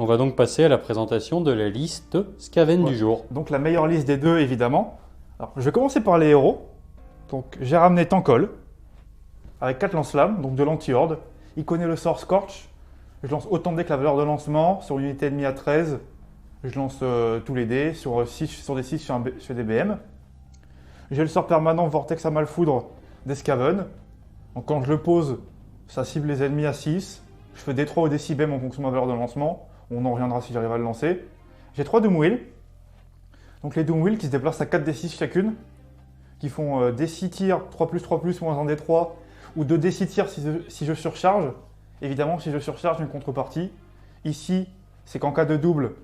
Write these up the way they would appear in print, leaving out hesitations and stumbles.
On va donc passer à la présentation de la liste Skaven Ouais. du jour. Donc la meilleure liste des deux, évidemment. Alors, je vais commencer par les héros. Donc j'ai ramené Tankol, avec 4 lance-flammes, donc de l'anti-horde. Il connaît le sort Scorch. Je lance autant de dés que la valeur de lancement. Sur une unité ennemie à 13, je lance tous les dés. Sur des 6 sur des BM. J'ai le sort permanent Vortex à Malfoudre des Skaven. Donc quand je le pose, ça cible les ennemis à 6. Je fais D3 ou D6 BM en fonction de ma valeur de lancement. On en reviendra si j'arrive à le lancer. J'ai 3 Doomwheel. Donc les Doomwheel qui se déplacent à 4 D6 chacune. Qui font D6 tirs 3+3+, moins 1 D3. Ou 2 D6 tirs si je surcharge. Évidemment, si je surcharge, j'ai une contrepartie. Ici, c'est qu'en cas de double,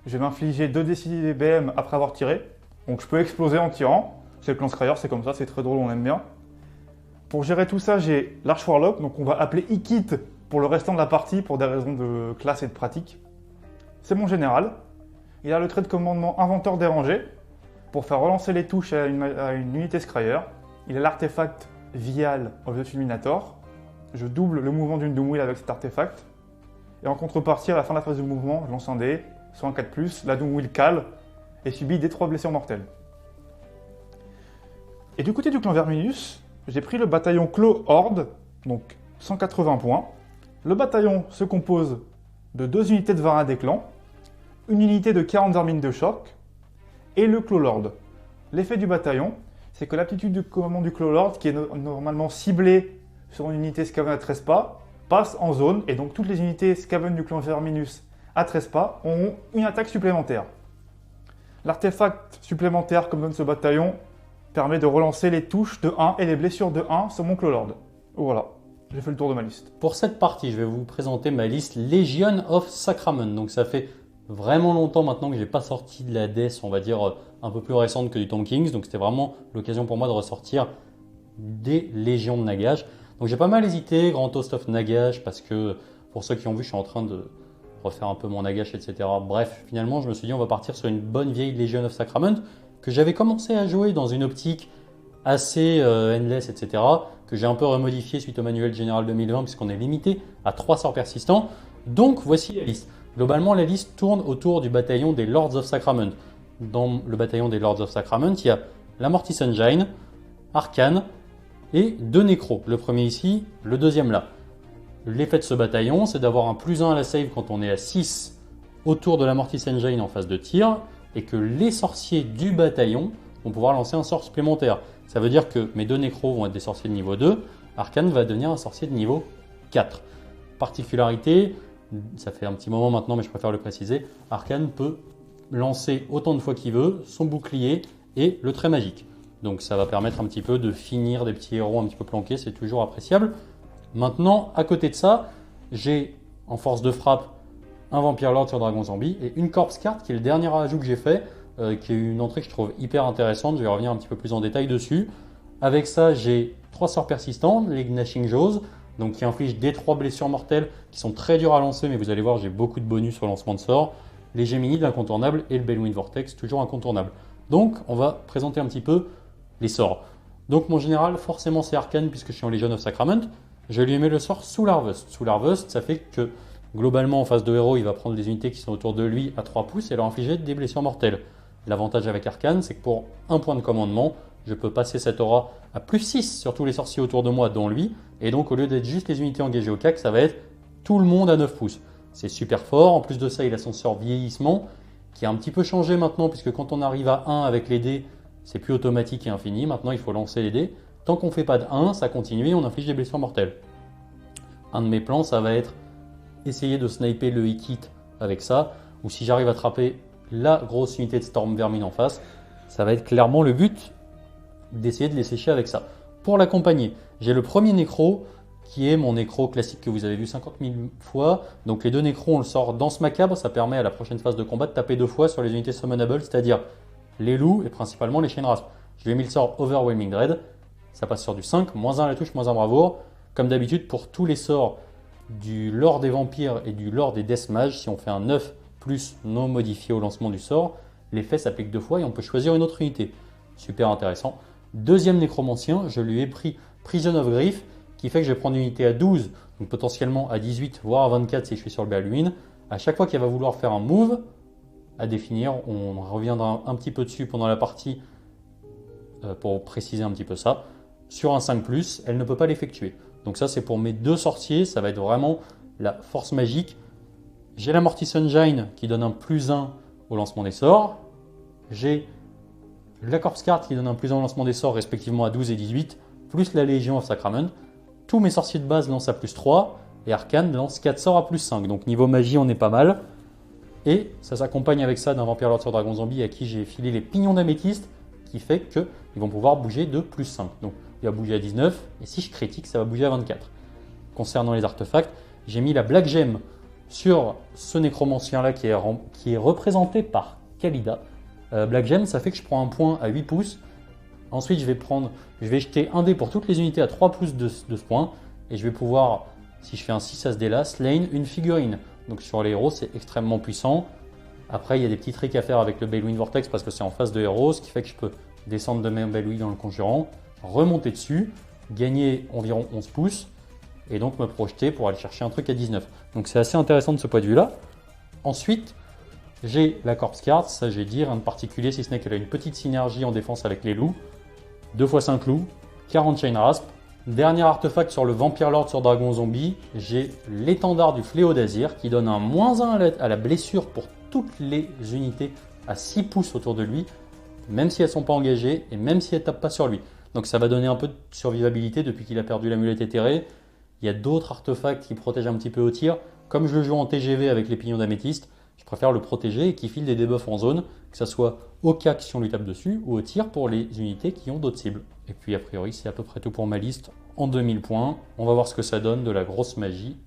je vais m'infliger 2 D6 BM après avoir tiré. Donc je peux exploser en tirant. C'est le clan Scryer, c'est comme ça, c'est très drôle, on aime bien. Pour gérer tout ça, j'ai l'Arch Warlock, donc on va appeler Ikit pour le restant de la partie pour des raisons de classe et de pratique. C'est mon général. Il a le trait de commandement Inventeur dérangé pour faire relancer les touches à une unité Scryer. Il a l'artefact Vial of the Fulminator. Je double le mouvement d'une Doomwheel avec cet artefact. Et en contrepartie, à la fin de la phase de mouvement, je lance un dé, soit un 4+, la Doomwheel cale et subit des 3 blessures mortelles. Et du côté du clan Verminus, j'ai pris le bataillon Claw Horde, donc 180 points. Le bataillon se compose de 2 unités de Varin des clans, une unité de 40 vermines de choc et le Claw Lord. L'effet du bataillon, c'est que l'aptitude du commandement du Claw Lord, qui est normalement ciblée sur une unité Skaven à 13 pas, passe en zone et donc toutes les unités Skaven du clan Verminus à 13 pas auront une attaque supplémentaire. L'artefact supplémentaire, comme donne ce bataillon, permet de relancer les touches de 1 et les blessures de 1 sur mon Claw Lord. Voilà, j'ai fait le tour de ma liste. Pour cette partie, je vais vous présenter ma liste Legion of Sacrament. Donc ça fait vraiment longtemps maintenant que je n'ai pas sorti de la DES, on va dire un peu plus récente que du Tomb Kings. Donc c'était vraiment l'occasion pour moi de ressortir des Légions de Nagash. Donc j'ai pas mal hésité, Grand Host of Nagash, parce que pour ceux qui ont vu, je suis en train de refaire un peu mon Nagash, etc. Bref, finalement, je me suis dit on va partir sur une bonne vieille Legion of Sacrament que j'avais commencé à jouer dans une optique assez endless, etc. que j'ai un peu remodifié suite au manuel général 2020 puisqu'on est limité à 3 sorts persistants. Donc voici la liste. Globalement, la liste tourne autour du bataillon des Lords of Sacrament. Dans le bataillon des Lords of Sacrament, il y a la Mortis Engine, Arcane et 2 Nécros. Le premier ici, le deuxième là. L'effet de ce bataillon, c'est d'avoir un +1 à la save quand on est à 6 autour de la Mortis Engine en phase de tir et que les sorciers du bataillon vont pouvoir lancer un sort supplémentaire. Ça veut dire que mes 2 Nécros vont être des sorciers de niveau 2, Arcane va devenir un sorcier de niveau 4. Particularité, ça fait un petit moment maintenant mais je préfère le préciser, Arcane peut lancer autant de fois qu'il veut son bouclier et le trait magique. Donc ça va permettre un petit peu de finir des petits héros un petit peu planqués, c'est toujours appréciable. Maintenant, à côté de ça, j'ai en force de frappe un Vampire Lord sur Dragon Zombie et une Corpse Card qui est le dernier ajout que j'ai fait, qui est une entrée que je trouve hyper intéressante. Je vais revenir un petit peu plus en détail dessus. Avec ça, j'ai 3 sorts persistants, les Gnashing Jaws, donc qui infligent des 3 blessures mortelles qui sont très dures à lancer, mais vous allez voir, j'ai beaucoup de bonus au lancement de sorts. Les Géminides, incontournables, et le Bellwind Vortex, toujours incontournable. Donc, on va présenter un petit peu les sorts. Donc, mon général, forcément, c'est Arcane, puisque je suis en Legion of Sacrament. Je lui ai mis le sort Soul Harvest. Soul Harvest, ça fait que, globalement, en phase de héros, il va prendre des unités qui sont autour de lui à 3 pouces et leur infliger des blessures mortelles. L'avantage avec Arcane, c'est que pour un point de commandement, je peux passer cette aura à +6 sur tous les sorciers autour de moi, dont lui. Et donc, au lieu d'être juste les unités engagées au CAC, ça va être tout le monde à 9 pouces. C'est super fort. En plus de ça, il a son sort vieillissement, qui a un petit peu changé maintenant, puisque quand on arrive à 1 avec les dés, c'est plus automatique et infini. Maintenant, il faut lancer les dés. Tant qu'on ne fait pas de 1, ça continue et on inflige des blessures mortelles. Un de mes plans, ça va être essayer de sniper le Ikit avec ça, ou si j'arrive à attraper la grosse unité de Storm Vermine en face, ça va être clairement le but d'essayer de les sécher avec ça. Pour l'accompagner, j'ai le premier Nécro qui est mon Nécro classique que vous avez vu 50 000 fois. Donc les 2 Nécros, on le sort dans ce macabre, ça permet à la prochaine phase de combat de taper 2 fois sur les unités summonable, c'est-à-dire les loups et principalement les chaînes rasp. Je lui ai mis le sort Overwhelming Dread, ça passe sur du 5, -1 à la touche, -1 bravoure. Comme d'habitude, pour tous les sorts du Lord des Vampires et du Lord des Death Mages, si on fait un 9 plus non modifié au lancement du sort, l'effet s'applique 2 fois et on peut choisir une autre unité. Super intéressant. Deuxième nécromancien, je lui ai pris Prison of Grief, qui fait que je vais prendre une unité à 12, donc potentiellement à 18, voire à 24 si je suis sur le Balduin, À chaque fois qu'elle va vouloir faire un move, à définir, on reviendra un petit peu dessus pendant la partie pour préciser un petit peu ça. Sur un 5+, elle ne peut pas l'effectuer. Donc ça, c'est pour mes 2 sorciers, ça va être vraiment la force magique. J'ai la Mortis Sunshine qui donne un +1 au lancement des sorts. J'ai la Corpse Card qui donne un +1 au lancement des sorts, respectivement à 12 et 18, plus la Légion of Sacrament. Tous mes sorciers de base lancent à +3 et Arcane lance 4 sorts à +5. Donc niveau magie, on est pas mal. Et ça s'accompagne avec ça d'un Vampire Lord sur Dragon Zombie à qui j'ai filé les pignons d'améthyste, qui fait qu'ils vont pouvoir bouger de +5. Donc il va bouger à 19, et si je critique, ça va bouger à 24. Concernant les artefacts, j'ai mis la Black Gem sur ce nécromancien-là qui est représenté par Khalida. Black Gem, ça fait que je prends un point à 8 pouces. Ensuite, je vais jeter un dé pour toutes les unités à 3 pouces de ce point, et je vais pouvoir, si je fais un 6 à ce dé-là, slane une figurine. Donc sur les héros, c'est extrêmement puissant. Après, il y a des petits tricks à faire avec le Balewind Vortex parce que c'est en face de héros, ce qui fait que je peux descendre de mes Balewind dans le conjurant, remonter dessus, gagner environ 11 pouces, et donc me projeter pour aller chercher un truc à 19. Donc c'est assez intéressant de ce point de vue-là. Ensuite, j'ai la Corpse Card, ça j'ai dit, rien de particulier, si ce n'est qu'elle a une petite synergie en défense avec les loups. 2 x 5 loups, 40 Chain Rasp. Dernier artefact sur le Vampire Lord sur Dragon Zombie, j'ai l'étendard du Fléau d'Azir qui donne un -1 à la blessure pour toutes les unités à 6 pouces autour de lui, même si elles ne sont pas engagées et même si elles ne tapent pas sur lui. Donc ça va donner un peu de survivabilité depuis qu'il a perdu l'amulette éthérée. Il y a d'autres artefacts qui protègent un petit peu au tir. Comme je le joue en TGV avec les pignons d'améthyste, je préfère le protéger et qui file des debuffs en zone, que ce soit au cac si on lui tape dessus ou au tir pour les unités qui ont d'autres cibles. Et puis a priori c'est à peu près tout pour ma liste en 2000 points. On va voir ce que ça donne de la grosse magie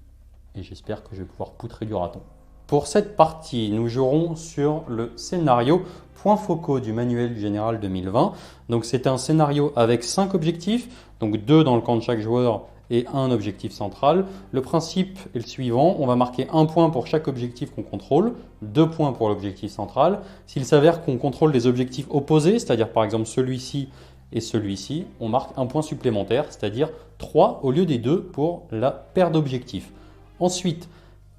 et j'espère que je vais pouvoir poutrer du raton. Pour cette partie, nous jouerons sur le scénario points focaux du manuel général 2020. Donc c'est un scénario avec 5 objectifs, donc 2 dans le camp de chaque joueur et un objectif central. Le principe est le suivant, on va marquer 1 point pour chaque objectif qu'on contrôle, 2 points pour l'objectif central. S'il s'avère qu'on contrôle des objectifs opposés, c'est-à-dire par exemple celui-ci et celui-ci, on marque 1 point supplémentaire, c'est-à-dire 3 au lieu des 2 pour la paire d'objectifs. Ensuite,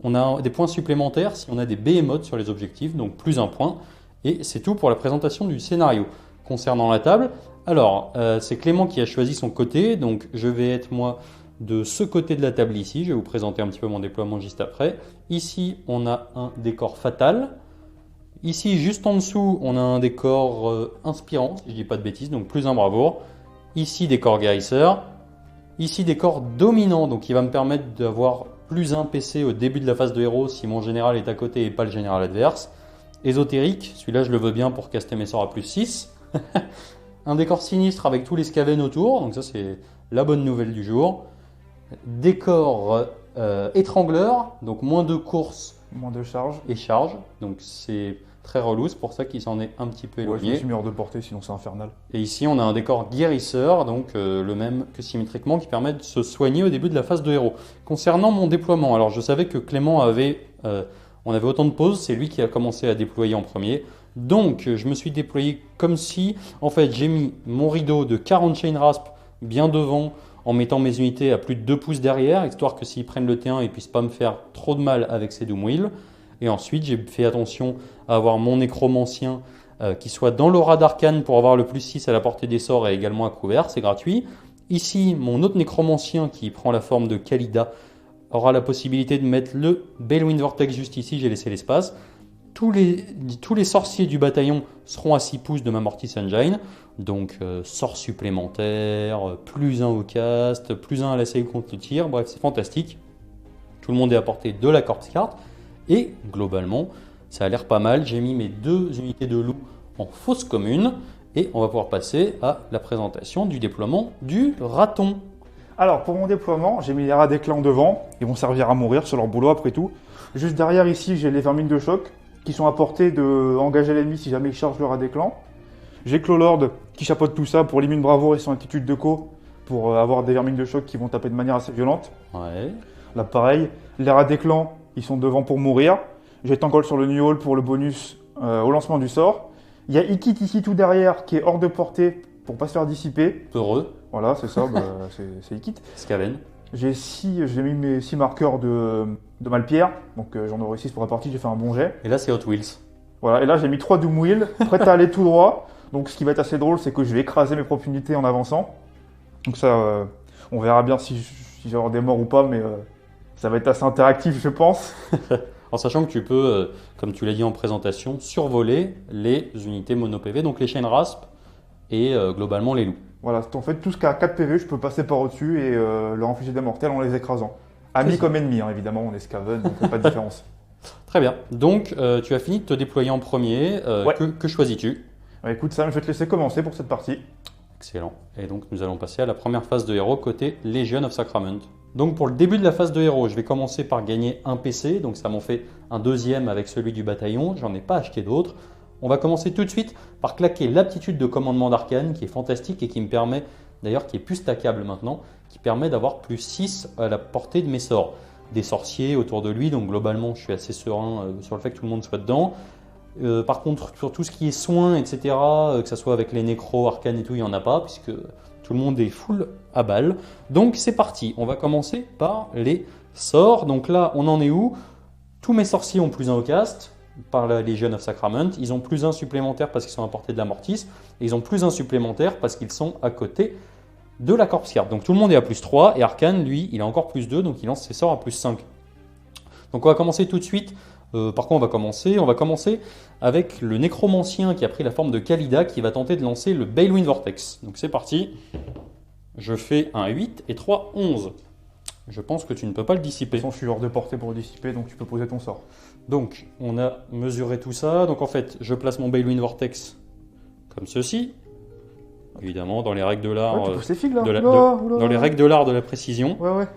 on a des points supplémentaires si on a des behemoths sur les objectifs, donc plus 1 point. Et c'est tout pour la présentation du scénario. Concernant la table, alors c'est Clément qui a choisi son côté, donc je vais être moi de ce côté de la table ici. Je vais vous présenter un petit peu mon déploiement juste après. Ici, on a un décor fatal. Ici, juste en dessous, on a un décor inspirant, si je ne dis pas de bêtises, donc plus 1 bravoure. Ici, décor guérisseur. Ici, décor dominant, donc qui va me permettre d'avoir plus 1 PC au début de la phase de héros si mon général est à côté et pas le général adverse. Ésotérique, celui-là je le veux bien pour caster mes sorts à plus 6. Un décor sinistre avec tous les scaven autour, donc ça c'est la bonne nouvelle du jour. Décor étrangleur, donc moins de course, moins de charge et charge, donc c'est très relou, c'est pour ça qu'il s'en est un petit peu éloigné. Ouais, je me suis mis hors de portée, sinon c'est infernal. Et ici on a un décor guérisseur, donc le même que symétriquement, qui permet de se soigner au début de la phase de héros. Concernant mon déploiement, alors je savais que Clément avait... on avait autant de pauses, c'est lui qui a commencé à déployer en premier. Donc je me suis déployé comme si, en fait j'ai mis mon rideau de 40 Chain Rasp bien devant en mettant mes unités à plus de 2 pouces derrière, histoire que s'ils prennent le T1, ils ne puissent pas me faire trop de mal avec ces Doom Wheel. Et ensuite j'ai fait attention à avoir mon nécromancien qui soit dans l'aura d'Arcane pour avoir le plus 6 à la portée des sorts et également à couvert, c'est gratuit. Ici mon autre nécromancien qui prend la forme de Khalida aura la possibilité de mettre le Balewind Vortex juste ici, j'ai laissé l'espace. Tous les sorciers du bataillon seront à 6 pouces de ma Mortis Engine, donc sort supplémentaire, plus 1 au cast, plus 1 à la save contre le tir, bref c'est fantastique. Tout le monde est à portée de la Corpse Card, et globalement ça a l'air pas mal. J'ai mis mes 2 unités de loup en fosse commune, et on va pouvoir passer à la présentation du déploiement du raton. Alors, pour mon déploiement, j'ai mis les rats des clans devant. Ils vont servir à mourir sur leur boulot après tout. Juste derrière, ici, j'ai les vermines de choc qui sont à portée de engager l'ennemi si jamais il charge le rat des clans. J'ai Clolord qui chapeaute tout ça pour l'immune bravoure et son attitude de co pour avoir des vermines de choc qui vont taper de manière assez violente. Ouais. Là, pareil, les rats des clans, ils sont devant pour mourir. J'ai Tankol sur le New Hall pour le bonus au lancement du sort. Il y a Ikit ici tout derrière qui est hors de portée pour pas se faire dissiper. Heureux. Voilà, c'est ça, c'est Ikit. Skaven. J'ai mis mes 6 marqueurs de Malpierre, donc j'en aurai 6 pour la partie, j'ai fait un bon jet. Et là, c'est Hot Wheels. Voilà, et là j'ai mis 3 Doom Wheel, prêt à aller tout droit. Donc ce qui va être assez drôle, c'est que je vais écraser mes propres unités en avançant. Donc ça, on verra bien si j'ai avoir des morts ou pas, mais ça va être assez interactif, je pense. En sachant que tu peux, comme tu l'as dit en présentation, survoler les unités mono PV, donc les chaînes rasp et globalement les loups. Voilà, en fait, tout ce qui a 4 PV, je peux passer par au-dessus et leur infliger des mortels en les écrasant. Amis comme ennemis, hein, évidemment, on est Skaven, donc il n'y a pas de différence. Très bien. Donc, tu as fini de te déployer en premier. Ouais. Que choisis-tu? Bah, écoute, Sam, je vais te laisser commencer pour cette partie. Excellent. Et donc, nous allons passer à la première phase de héros côté Legion of Sacrament. Donc, pour le début de la phase de héros, je vais commencer par gagner un PC. Donc, ça m'en fait un deuxième avec celui du bataillon. J'en ai pas acheté d'autres. On va commencer tout de suite par claquer l'aptitude de commandement d'arcane qui est fantastique et qui me permet, d'ailleurs qui est plus stackable maintenant, qui permet d'avoir plus 6 à la portée de mes sorts. Des sorciers autour de lui, donc globalement je suis assez serein sur le fait que tout le monde soit dedans. Par contre, sur tout ce qui est soins, etc., que ce soit avec les nécros, arcanes et tout, il n'y en a pas, puisque tout le monde est full à balle. Donc c'est parti, on va commencer par les sorts. Donc là, on en est où? Tous mes sorciers ont plus 1 au cast par la Legion of Sacrament. Ils ont plus 1 supplémentaire parce qu'ils sont à portée de la Mortis. Et ils ont plus 1 supplémentaire parce qu'ils sont à côté de la Corpse Card. Donc tout le monde est à plus 3 et Arcane, lui, il a encore plus 2, donc il lance ses sorts à plus 5. Donc on va commencer tout de suite. Par contre, on va commencer avec le nécromancien qui a pris la forme de Khalida qui va tenter de lancer le Balewind Vortex. Donc c'est parti. Je fais un 8 et 3, 11. Je pense que tu ne peux pas le dissiper. De toute façon, je suis hors de portée pour le dissiper, donc tu peux poser ton sort. Donc, on a mesuré tout ça. Donc en fait, je place mon Balewind Vortex comme ceci. Évidemment, dans les règles de l'art, Ouais, tu pousses les figues là. dans les règles de l'art de la précision. Ouais.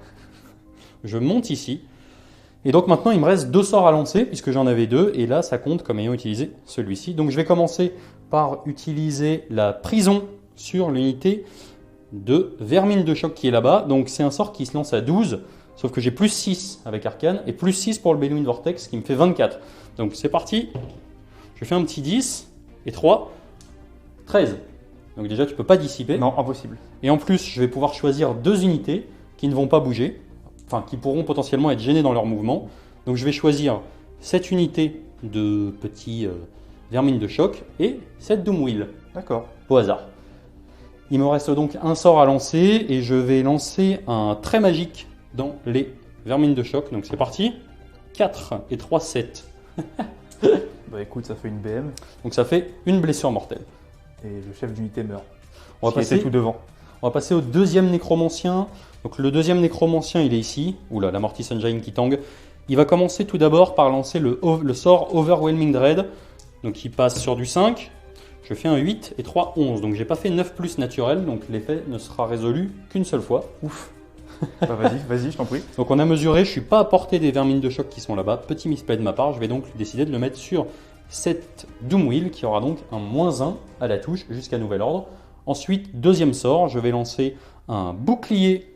Je monte ici. Et donc maintenant, il me reste 2 sorts à lancer, puisque j'en avais 2. Et là, ça compte comme ayant utilisé celui-ci. Donc je vais commencer par utiliser la prison sur l'unité de Vermine de Choc qui est là-bas. Donc c'est un sort qui se lance à 12. Sauf que j'ai plus 6 avec Arcane et plus 6 pour le Balewind Vortex qui me fait 24. Donc c'est parti. Je fais un petit 10 et 3, 13. Donc déjà tu peux pas dissiper. Non, impossible. Et en plus je vais pouvoir choisir 2 unités qui ne vont pas bouger. Enfin qui pourront potentiellement être gênées dans leur mouvement. Donc je vais choisir cette unité de petits Vermine de Choc et cette Doom Wheel. D'accord. Au hasard. Il me reste donc un sort à lancer et je vais lancer un trait magique dans les Vermines de Choc. Donc c'est parti. 4 et 3, 7. Bah écoute, ça fait une BM Donc ça fait une blessure mortelle. et le chef d'unité meurt. On va Qui était passer, tout devant. on va passer au deuxième nécromancien. Donc le deuxième nécromancien, il est ici. Oula, la Mortis Engine qui tangue. Il va commencer tout d'abord par lancer le sort Overwhelming Dread. Donc il passe sur du 5. Je fais un 8 et 3, 11. Donc j'ai pas fait 9 plus naturel. Donc l'effet ne sera résolu qu'une seule fois. Ouf. Bah, vas-y, je t'en prie. Donc on a mesuré, je suis pas à portée des Vermines de Choc qui sont là-bas. Petit misplay de ma part. Je vais donc décider de le mettre sur cette Doom Wheel qui aura donc un -1 à la touche jusqu'à nouvel ordre. Ensuite, deuxième sort, je vais lancer un bouclier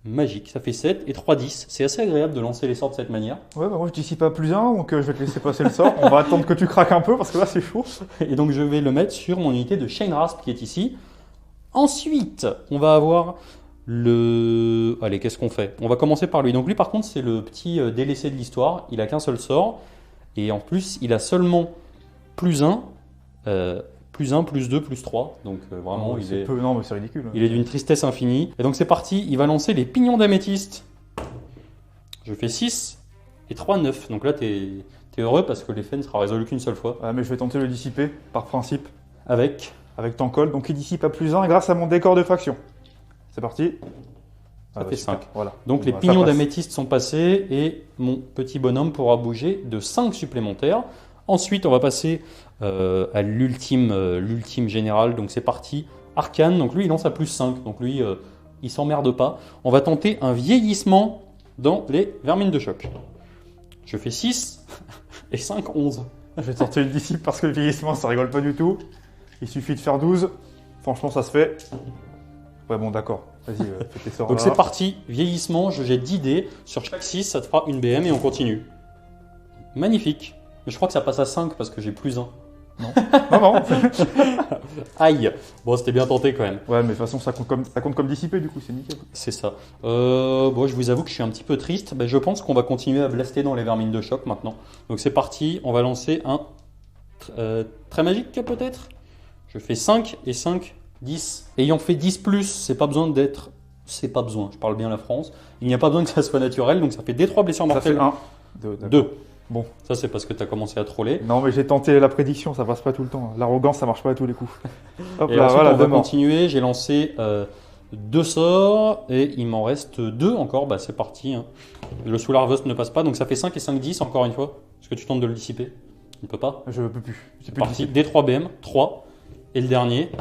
magique. Ça fait 7 et 3, 10. C'est assez agréable de lancer les sorts de cette manière. Ouais, bah moi je dissipe pas plus 1, donc je vais te laisser passer le sort. On va attendre que tu craques un peu parce que là c'est chaud. Et donc je vais le mettre sur mon unité de Chain Rasp qui est ici. Ensuite, on va avoir le... Allez, qu'est-ce qu'on fait? On va commencer par lui. Donc lui par contre c'est le petit délaissé de l'histoire. Il a qu'un seul sort. Et en plus il a seulement +1, +1, +2, +3. Donc vraiment il est... Non mais c'est ridicule. Il est d'une tristesse infinie. Et donc c'est parti, il va lancer les pignons d'améthyste. Je fais 6 et 3, 9. Donc là, t'es heureux parce que l'effet ne sera résolu qu'une seule fois. Ouais, mais je vais tenter de le dissiper par principe Avec avec Tankol. Donc il dissipe à +1 grâce à mon décor de faction. C'est parti. Ça fait super. 5. Voilà. Donc les Bah, pignons ça passe. d'améthyste sont passés et mon petit bonhomme pourra bouger de 5 supplémentaires. Ensuite, on va passer à l'ultime général. Donc c'est parti. Arcane, donc lui il lance à +5. Donc lui il s'emmerde pas. On va tenter un vieillissement dans les Vermines de Choc. Je fais 6 et 5, 11. Je vais tenter le dissipe parce que le vieillissement ça rigole pas du tout. Il suffit de faire 12. Franchement ça se fait. Ouais bon d'accord. Vas-y, fais tes sorts. Donc là. c'est parti, vieillissement, je jette 10 dés. Sur chaque 6, ça te fera une BM et on continue. Magnifique. Mais je crois que ça passe à 5 parce que j'ai +1. Non. Non, non. Aïe. Bon, c'était bien tenté quand même. Ouais, mais de toute façon, ça compte comme dissipé, du coup, c'est nickel. C'est ça. Bon, je vous avoue que je suis un petit peu triste. Ben, je pense qu'on va continuer à blaster dans les vermines de choc maintenant. Donc c'est parti, on va lancer un très magique peut-être. Je fais 5 et 5, 10. Ayant fait 10 plus, c'est pas besoin d'être... C'est pas besoin, je parle bien la France. Il n'y a pas besoin que ça soit naturel, donc ça fait D3 blessures Ça mortelles. fait 1. 2. Bon. Ça c'est parce que tu as commencé à troller. Non, mais j'ai tenté la prédiction, ça passe pas tout le temps. L'arrogance, ça marche pas à tous les coups. Hop Et là, ensuite, voilà, on va demain. continuer. J'ai lancé 2 sorts et il m'en reste 2 encore. Bah, c'est parti. Hein. Le Solar Rust ne passe pas, donc ça fait 5 et 5, 10 encore une fois. Est-ce que tu tentes de le dissiper? Il ne peut pas. Je peux plus. J'ai C'est plus parti. de D3 BM, 3. Et le dernier.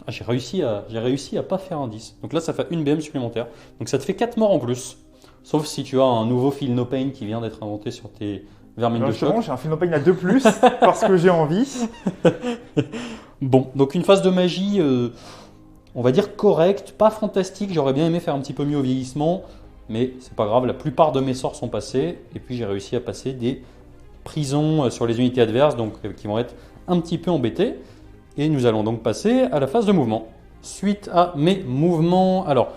Ah, j'ai réussi à pas faire un 10. Donc là, ça fait une BM supplémentaire. Donc ça te fait 4 morts en plus. Sauf si tu as un nouveau Feel No Pain qui vient d'être inventé sur tes vermines de choc. Justement, j'ai un Philopane à 2 plus parce que j'ai envie. Bon, donc une phase de magie, on va dire correcte, pas fantastique. J'aurais bien aimé faire un petit peu mieux au vieillissement, mais c'est pas grave. La plupart de mes sorts sont passés, et puis j'ai réussi à passer des prisons sur les unités adverses, donc qui vont être un petit peu embêtés. Et nous allons donc passer à la phase de mouvement. Suite à mes mouvements, alors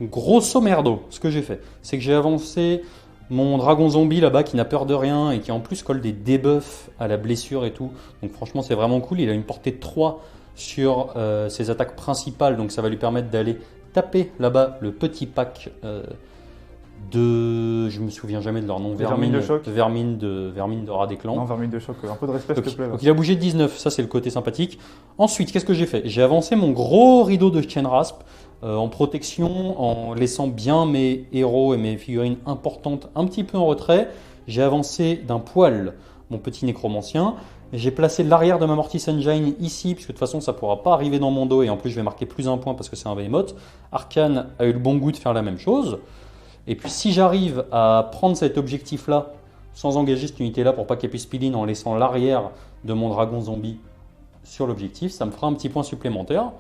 grosso merdo, ce que j'ai fait, c'est que j'ai avancé mon dragon zombie là-bas qui n'a peur de rien et qui en plus colle des debuffs à la blessure et tout. Donc franchement c'est vraiment cool, il a une portée de 3 sur ses attaques principales, donc ça va lui permettre d'aller taper là-bas le petit pack de... Je me souviens jamais de leur nom. Vermine de choc. Vermine de rat des clans. Non, vermine de choc, un peu de respect, s'il te plaît. Là. Donc il a bougé de 19, ça c'est le côté sympathique. Ensuite, qu'est-ce que j'ai fait? J'ai avancé mon gros rideau de chaîne rasp en protection, en laissant bien mes héros et mes figurines importantes un petit peu en retrait. J'ai avancé d'un poil mon petit nécromancien. J'ai placé l'arrière de ma Mortis Engine ici, puisque de toute façon ça ne pourra pas arriver dans mon dos, et en plus je vais marquer plus un point parce que c'est un Behemoth. Arcane a eu le bon goût de faire la même chose. Et puis si j'arrive à prendre cet objectif-là, sans engager cette unité-là pour pas qu'elle puisse pile-in en laissant l'arrière de mon dragon zombie sur l'objectif, ça me fera un petit point supplémentaire.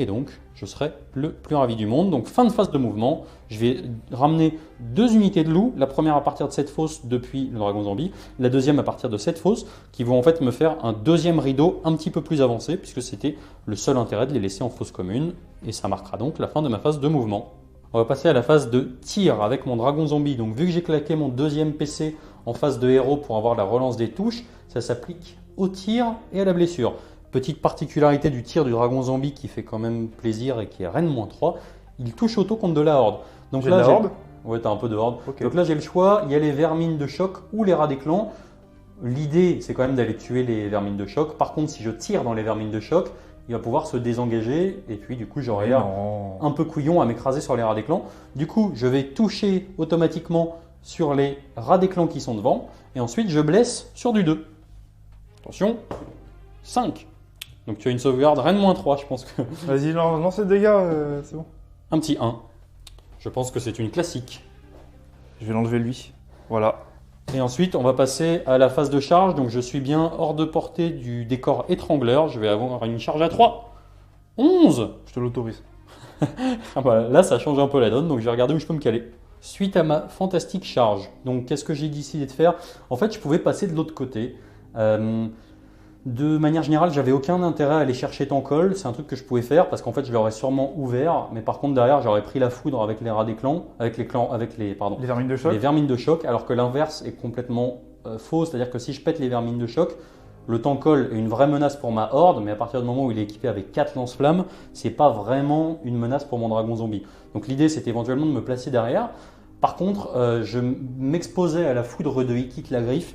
Et donc, je serai le plus ravi du monde. Donc, fin de phase de mouvement, je vais ramener 2 unités de loup. La première à partir de cette fosse depuis le dragon zombie. La deuxième à partir de cette fosse, qui vont en fait me faire un deuxième rideau un petit peu plus avancé, puisque c'était le seul intérêt de les laisser en fosse commune. Et ça marquera donc la fin de ma phase de mouvement. On va passer à la phase de tir avec mon dragon zombie. Donc, vu que j'ai claqué mon deuxième PC en phase de héros pour avoir la relance des touches, ça s'applique au tir et à la blessure. Petite particularité du tir du dragon zombie qui fait quand même plaisir et qui est Rennes-3, il touche auto contre de la horde. Donc J'ai de la horde. Ouais, t'as un peu de horde. Okay. Donc là, j'ai le choix, il y a les vermines de choc ou les rats des clans. L'idée, c'est quand même d'aller tuer les vermines de choc. Par contre, si je tire dans les vermines de choc, il va pouvoir se désengager et puis du coup, j'aurai l'air un peu couillon à m'écraser sur les rats des clans. Du coup, je vais toucher automatiquement sur les rats des clans qui sont devant et ensuite, je blesse sur du 2. Attention, 5. Donc tu as une sauvegarde Rennes-3, je pense que... Vas-y, lance les dégâts, c'est bon. Un petit 1. Je pense que c'est une classique. Je vais l'enlever lui. Voilà. Et ensuite, on va passer à la phase de charge. Donc je suis bien hors de portée du décor étrangleur. Je vais avoir une charge à 3. 11. Je te l'autorise. Ah bah, là, ça change un peu la donne, donc je vais regarder où je peux me caler. Suite à ma fantastique charge, donc qu'est-ce que j'ai décidé de faire? En fait, je pouvais passer de l'autre côté. De manière générale, j'avais aucun intérêt à aller chercher Tankol. C'est un truc que je pouvais faire parce qu'en fait, je l'aurais sûrement ouvert. Mais par contre, derrière, j'aurais pris la foudre avec les rats des clans, avec les vermines de choc. Les vermines de choc, alors que l'inverse est complètement faux. C'est-à-dire que si je pète les vermines de choc, le Tankol est une vraie menace pour ma horde, mais à partir du moment où il est équipé avec 4 lance-flammes, c'est pas vraiment une menace pour mon dragon zombie. Donc l'idée, c'était éventuellement de me placer derrière. Par contre, je m'exposais à la foudre de Ikit la griffe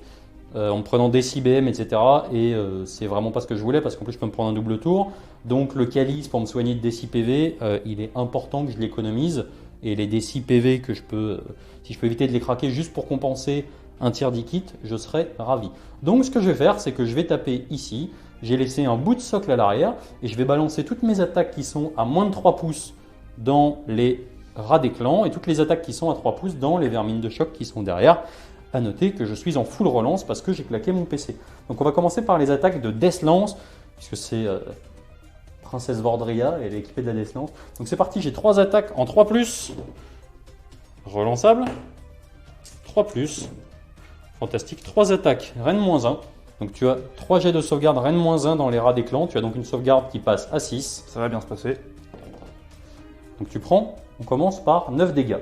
en me prenant des CBM, etc. Et c'est vraiment pas ce que je voulais parce qu'en plus je peux me prendre un double tour. Donc le calice pour me soigner de DC PV, il est important que je l'économise. Et les DC PV que je peux, si je peux éviter de les craquer juste pour compenser un tir d'Ikit, je serais ravi. Donc ce que je vais faire, c'est que je vais taper ici. J'ai laissé un bout de socle à l'arrière et je vais balancer toutes mes attaques qui sont à moins de 3 pouces dans les rats des clans et toutes les attaques qui sont à 3 pouces dans les vermines de choc qui sont derrière. À noter que je suis en full relance parce que j'ai claqué mon PC. Donc on va commencer par les attaques de Deathlance, puisque c'est Princesse Vordria, elle est équipée de la Deathlance. Donc c'est parti, j'ai 3 attaques en 3+, relançable, 3+, fantastique, 3 attaques, Rennes -1. Donc tu as 3 jets de sauvegarde Reine -1 dans les rats des clans. Tu as donc une sauvegarde qui passe à 6. Ça va bien se passer. Donc tu prends, on commence par 9 dégâts.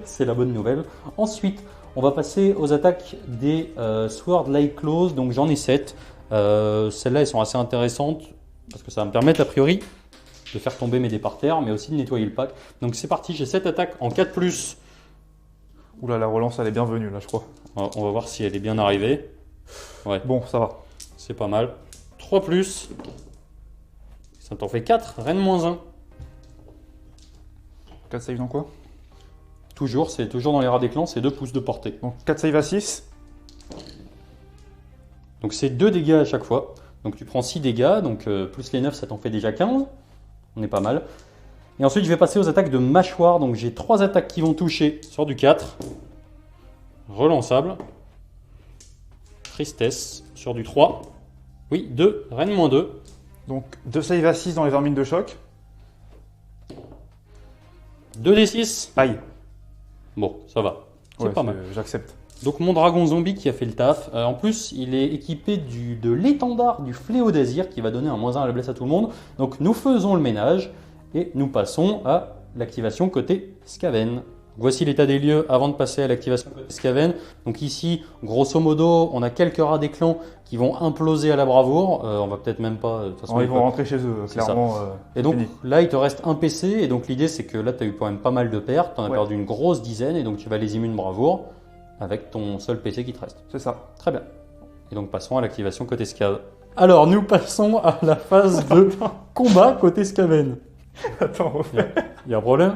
C'est la bonne nouvelle. Ensuite, on va passer aux attaques des Sword Light Claws. Donc j'en ai 7. Celles-là, elles sont assez intéressantes parce que ça va me permettre a priori de faire tomber mes dés par terre, mais aussi de nettoyer le pack. Donc c'est parti, j'ai 7 attaques en 4+. Oula, la relance, elle est bienvenue là, je crois. On va voir si elle est bien arrivée. Ouais, Bon, ça va. c'est pas mal. 3+. Ça t'en fait 4. Reine -1. 4 save dans quoi? Toujours, c'est toujours dans les rats des clans, c'est 2 pouces de portée. Donc 4 save à 6. Donc c'est 2 dégâts à chaque fois. Donc tu prends 6 dégâts, donc plus les 9, ça t'en fait déjà 15. On est pas mal. Et ensuite, je vais passer aux attaques de mâchoire. Donc j'ai 3 attaques qui vont toucher sur du 4. Relançable. Tristesse sur du 3. Oui, 2. Reine -2. Donc 2 save à 6 dans les vermines de choc. 2d6. Aïe. Bon, ça va. C'est Ouais, pas mal. J'accepte. Donc mon dragon zombie qui a fait le taf. En plus, il est équipé de l'étendard du fléau d'Azir qui va donner un -1 à la blesse à tout le monde. Donc nous faisons le ménage et nous passons à l'activation côté Skaven. Voici l'état des lieux avant de passer à l'activation côté Skaven. Donc ici, grosso modo, on a quelques rats des clans qui vont imploser à la bravoure. On va peut-être même pas... de toute façon, Ils vont rentrer chez eux, C'est clairement. Et donc fini. là, il te reste un PC. Et donc l'idée, c'est que là, tu as eu quand même pas mal de pertes. Tu en as Ouais. perdu une grosse dizaine. Et donc tu vas les immunes bravoure avec ton seul PC qui te reste. C'est ça. Très bien. Et donc passons à l'activation côté Scav. Alors nous passons à la phase de combat côté Skaven. Attends, Il y a un problème?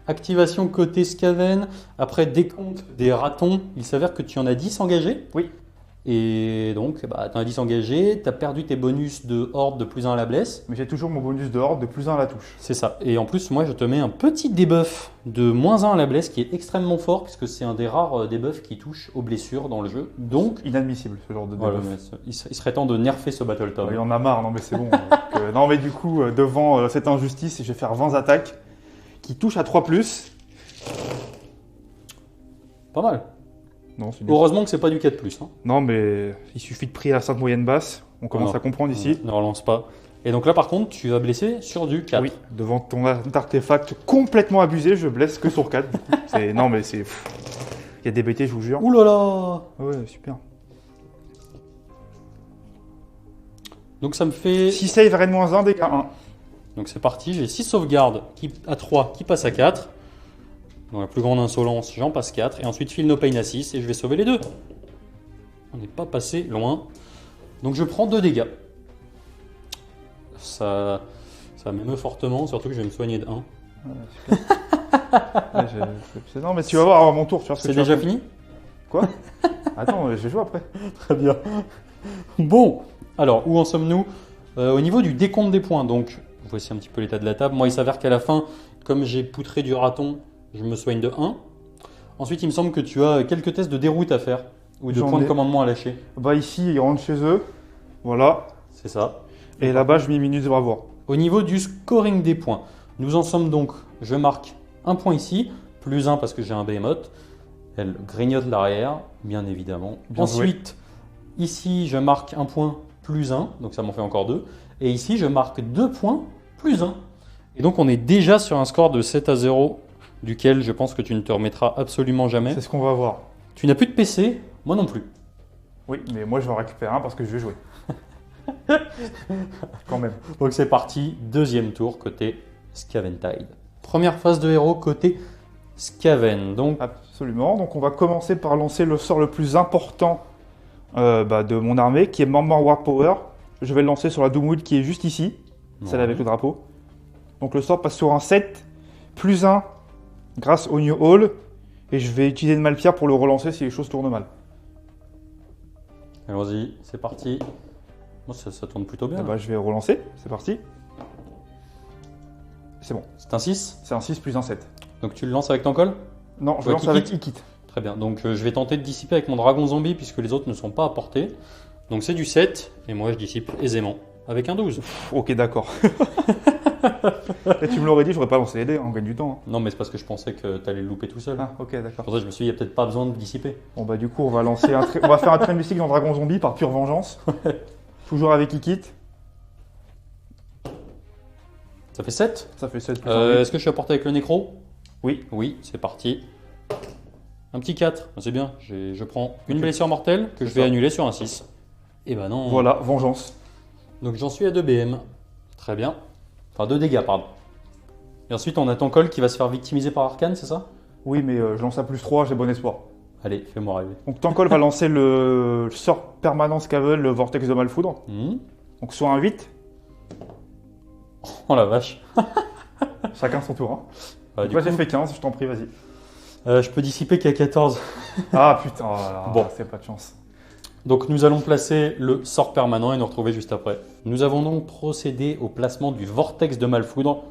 Activation côté Skaven. Après décompte des ratons, il s'avère que tu en as 10 engagés. Oui. Et donc, tu en as 10 engagés, tu as perdu tes bonus de horde de +1 à la blesse. mais j'ai toujours mon bonus de horde de +1 à la touche. C'est ça. Et en plus, moi, je te mets un petit debuff de -1 à la blesse qui est extrêmement fort, puisque c'est un des rares debuffs qui touche aux blessures dans le jeu. Donc, Inadmissible ce genre de voilà, debuff. mais il serait temps de nerfer ce Battle Tom. Il en a marre, non mais c'est bon. Donc, non mais du coup, devant cette injustice, je vais faire 20 attaques qui touchent à 3+. Pas mal. Non, c'est nul. Heureusement que c'est pas du 4+. Hein. Non mais il suffit de prier à 5 moyenne basse. On commence Non. à comprendre ici. Ne relance pas. Et donc là, par contre, tu vas blesser sur du 4. Oui, devant ton artefact complètement abusé, je blesse que sur 4. Du coup. Non mais c'est... Il y a des BT, je vous jure. Ouh là là! Ouais, super. Donc ça me fait... 6 save, Reine -1, dégâts 1. Donc c'est parti, j'ai 6 sauvegardes à 3 qui passent à 4. Dans la plus grande insolence, j'en passe 4. Et ensuite, Feel No Pain à 6 et je vais sauver les deux. On n'est pas passé loin. Donc je prends 2 dégâts. Ça m'émeut fortement, surtout que je vais me soigner de 1. Non mais tu vas voir à mon tour, tu vois ce que C'est tu vas déjà faire. fini? Quoi? Attends, je vais jouer après. Très bien. Bon, alors où en sommes-nous? Au niveau du décompte des points, donc voici un petit peu l'état de la table. Moi, il s'avère qu'à la fin, comme j'ai poutré du raton, je me soigne de 1. Ensuite, il me semble que tu as quelques tests de déroute à faire, ou de J'en points de ai. commandement à lâcher. Bah ici, ils rentrent chez eux. Voilà. C'est ça. Et là-bas, je mets minutes de bravoure. Au niveau du scoring des points, nous en sommes donc, je marque un point ici, +1 parce que j'ai un behemoth. Elle grignote l'arrière, bien évidemment. Bien Ensuite, ici, je marque un point +1, donc ça m'en fait encore 2. Et ici, je marque 2 points +1. Et donc, on est déjà sur un score de 7-0, duquel je pense que tu ne te remettras absolument jamais. C'est ce qu'on va voir. Tu n'as plus de PC, moi non plus. Oui, mais moi, je vais en récupérer un parce que je vais jouer. Quand même. Donc c'est parti, deuxième tour côté Scaventide. Première phase de héros côté Skaven. Donc Absolument. Donc, on va commencer par lancer le sort le plus important de mon armée, qui est Murmur War Power. Je vais le lancer sur la Doomwood qui est juste ici, celle avec le drapeau. Donc, le sort passe sur un 7, +1 grâce au New Hall. Et je vais utiliser une Malpierre pour le relancer si les choses tournent mal. Allons-y, c'est parti. Moi, ça tourne plutôt bien. Eh ben, je vais relancer. C'est parti. C'est bon. C'est un 6. C'est un 6 plus un 7. Donc tu le lances avec ton col? Non, je Ouais, lance qui avec quitte. Ikit. Très bien. Donc je vais tenter de dissiper avec mon dragon zombie puisque les autres ne sont pas à portée. Donc c'est du 7 et moi je dissipe aisément avec un 12. Ok, d'accord. Et tu me l'aurais dit, j'aurais pas lancé les dés, on gagne du temps. Non, mais c'est parce que je pensais que tu allais le louper tout seul. Ah, ok, d'accord. Pour ça, je me suis dit, il n'y a peut-être pas besoin de dissiper. Bon, bah, du coup, on va lancer on va faire un train mystique dans Dragon Zombie par pure vengeance. Toujours avec Ikit. Ça fait 7. Ça fait 7 plus un huit. Est-ce que je suis à portée avec le nécro? Oui. Oui, c'est parti. Un petit 4, c'est bien. Je prends une Ok. blessure mortelle que je vais ça. annuler sur un 6. Et ben non. Voilà, vengeance. Donc j'en suis à 2 BM. Très bien. Enfin 2 dégâts, pardon. Et ensuite on a Tankol qui va se faire victimiser par Arcane, c'est ça? Oui, mais je lance à plus 3, j'ai bon espoir. Allez, fais-moi rêver. Donc Tankol va lancer le sort permanence qu'aveugle, le vortex de Malfoudre. Donc sur un 8, Oh la vache. chacun son tour. Hein. Du Moi coup, j'ai fait 15, je t'en prie, vas-y. je peux dissiper qu'à 14. Ah putain, oh là là, Bon. c'est pas de chance. Donc nous allons placer le sort permanent et nous retrouver juste après. Nous avons donc procédé au placement du vortex de Malfoudre.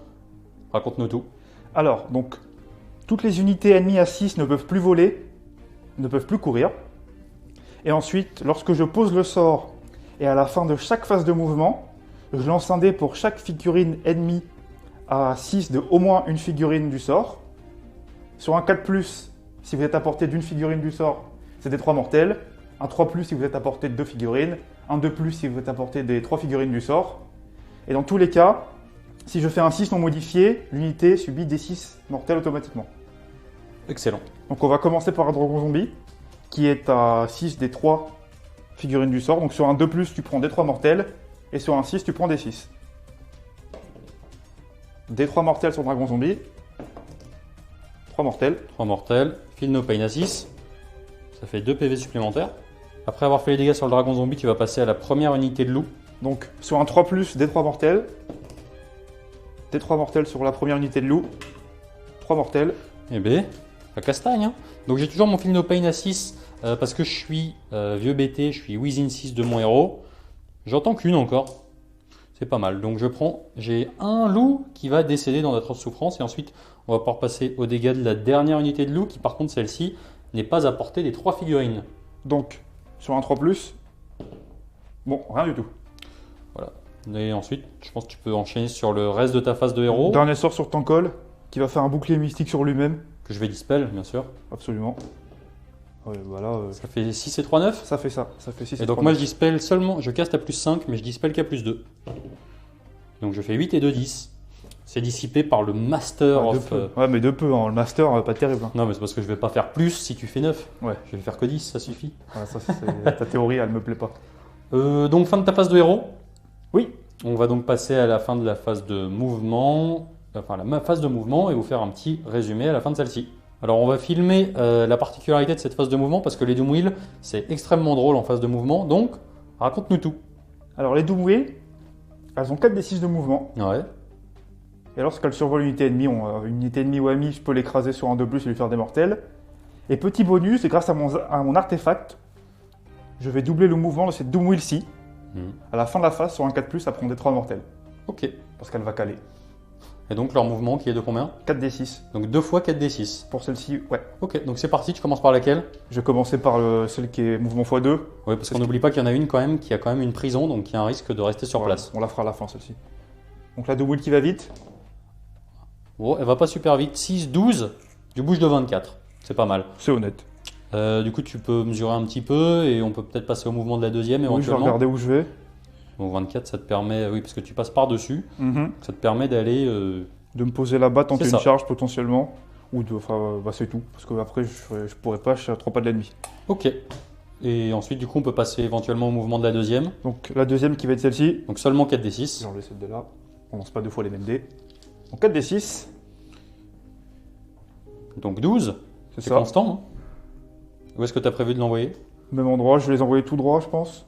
Raconte-nous tout. Alors, donc, toutes les unités ennemies à 6 ne peuvent plus voler, ne peuvent plus courir. Et ensuite, lorsque je pose le sort et à la fin de chaque phase de mouvement, je lance un dé pour chaque figurine ennemie à 6 de au moins une figurine du sort. Sur un 4+, si vous êtes à portée d'une figurine du sort, c'est des 3 mortels. Un 3+, si vous êtes à portée de 2 figurines. Un 2+, si vous êtes à portée des 3 figurines du sort. Et dans tous les cas, si je fais un 6 non modifié, l'unité subit des 6 mortels automatiquement. Excellent. Donc on va commencer par un Dragon Zombie, qui est à 6 des 3 figurines du sort. Donc sur un 2+, tu prends des 3 mortels, et sur un 6, tu prends des 6. Des 3 mortels sur Dragon Zombie. 3 mortels. 3 mortels. Feel no pain à 6. Ça fait 2 PV supplémentaires. Après avoir fait les dégâts sur le dragon zombie, tu vas passer à la première unité de loup. Donc sur un 3+, des 3 mortels. Des 3 mortels sur la première unité de loup. 3 mortels. Eh ben, la castagne. Hein. Donc j'ai toujours mon Feel no pain à 6 parce que je suis vieux BT, je suis Within 6 de mon héros. J'entends qu'une encore. C'est pas mal. Donc j'ai un loup qui va décéder dans d'atroces souffrances et ensuite on va pouvoir passer aux dégâts de la dernière unité de loup qui par contre celle-ci n'est pas à portée des 3 figurines. Donc sur un 3+, bon, rien du tout. Voilà. Et ensuite, je pense que tu peux enchaîner sur le reste de ta phase de héros Dernier sort sur Tankol, qui va faire un bouclier mystique sur lui-même. que je vais dispel, bien sûr. Absolument. Ouais, voilà. Ça fait 6 et 3, 9. Ça fait ça. Ça fait 6 Et donc moi je dispel seulement, je caste à plus 5, mais je dispel qu'à plus 2. Donc je fais 8 et 2, 10. C'est dissipé par le Master of... Ouais, mais de peu, hein. Le Master, pas terrible. Hein. Non mais c'est parce que je vais pas faire plus si tu fais 9. Ouais. Je vais faire que 10, ça suffit. Voilà, ça, ta théorie, elle me plaît pas. Donc fin de ta phase de héros. Oui. On va donc passer à la fin de la phase de mouvement. Enfin la phase de mouvement et vous faire un petit résumé à la fin de celle-ci. Alors on va filmer la particularité de cette phase de mouvement parce que les Doom Wheel c'est extrêmement drôle en phase de mouvement. Donc raconte-nous tout. Alors les Doom Wheel, elles ont 4 des 6 de mouvement. Ouais. Et lorsqu'elles survolent une unité ennemie, une unité ennemie ou amie, je peux l'écraser sur un 2+ et lui faire des mortels. Et petit bonus, et grâce à mon artefact, je vais doubler le mouvement de cette Doom Wheel-ci. À la fin de la phase, sur un 4+, ça prend des 3 mortels. Ok. Parce qu'elle va caler. Et donc leur mouvement qui est de combien? 4 des 6. Donc 2 fois 4 des 6. Pour celle-ci, ouais. Ok, donc c'est parti, tu commences par laquelle? Je vais commencer par celle qui est mouvement x2. Oui, parce qu'on n'oublie pas qu'il y en a une quand même qui a quand même une prison, donc il y a un risque de rester sur place. On la fera à la fin, celle-ci. Donc la Doom Wheel qui va vite. Bon, elle va pas super vite. 6, 12, du bouge de 24. C'est pas mal. C'est honnête. Du coup, tu peux mesurer un petit peu et on peut peut-être passer au mouvement de la deuxième Oui, je vais éventuellement. regarder où je vais. Donc 24, ça te permet, oui, parce que tu passes par-dessus, Mhm. ça te permet d'aller. De me poser là-bas, tenter C'est une ça. charge potentiellement. Ou de. Enfin, bah, c'est tout. Parce que après, je pourrais pas, je suis à 3 pas de l'ennemi. Ok. Et ensuite, du coup, on peut passer éventuellement au mouvement de la deuxième. Donc la deuxième qui va être celle-ci. Donc seulement 4 des 6. J'ai enlevé celle de là. On lance pas 2 fois les mêmes dés. Donc 4 des 6. Donc 12. C'est C'est ça. constant. Hein. Où est-ce que tu as prévu de l'envoyer? Même endroit, je vais les envoyer tout droit, je pense.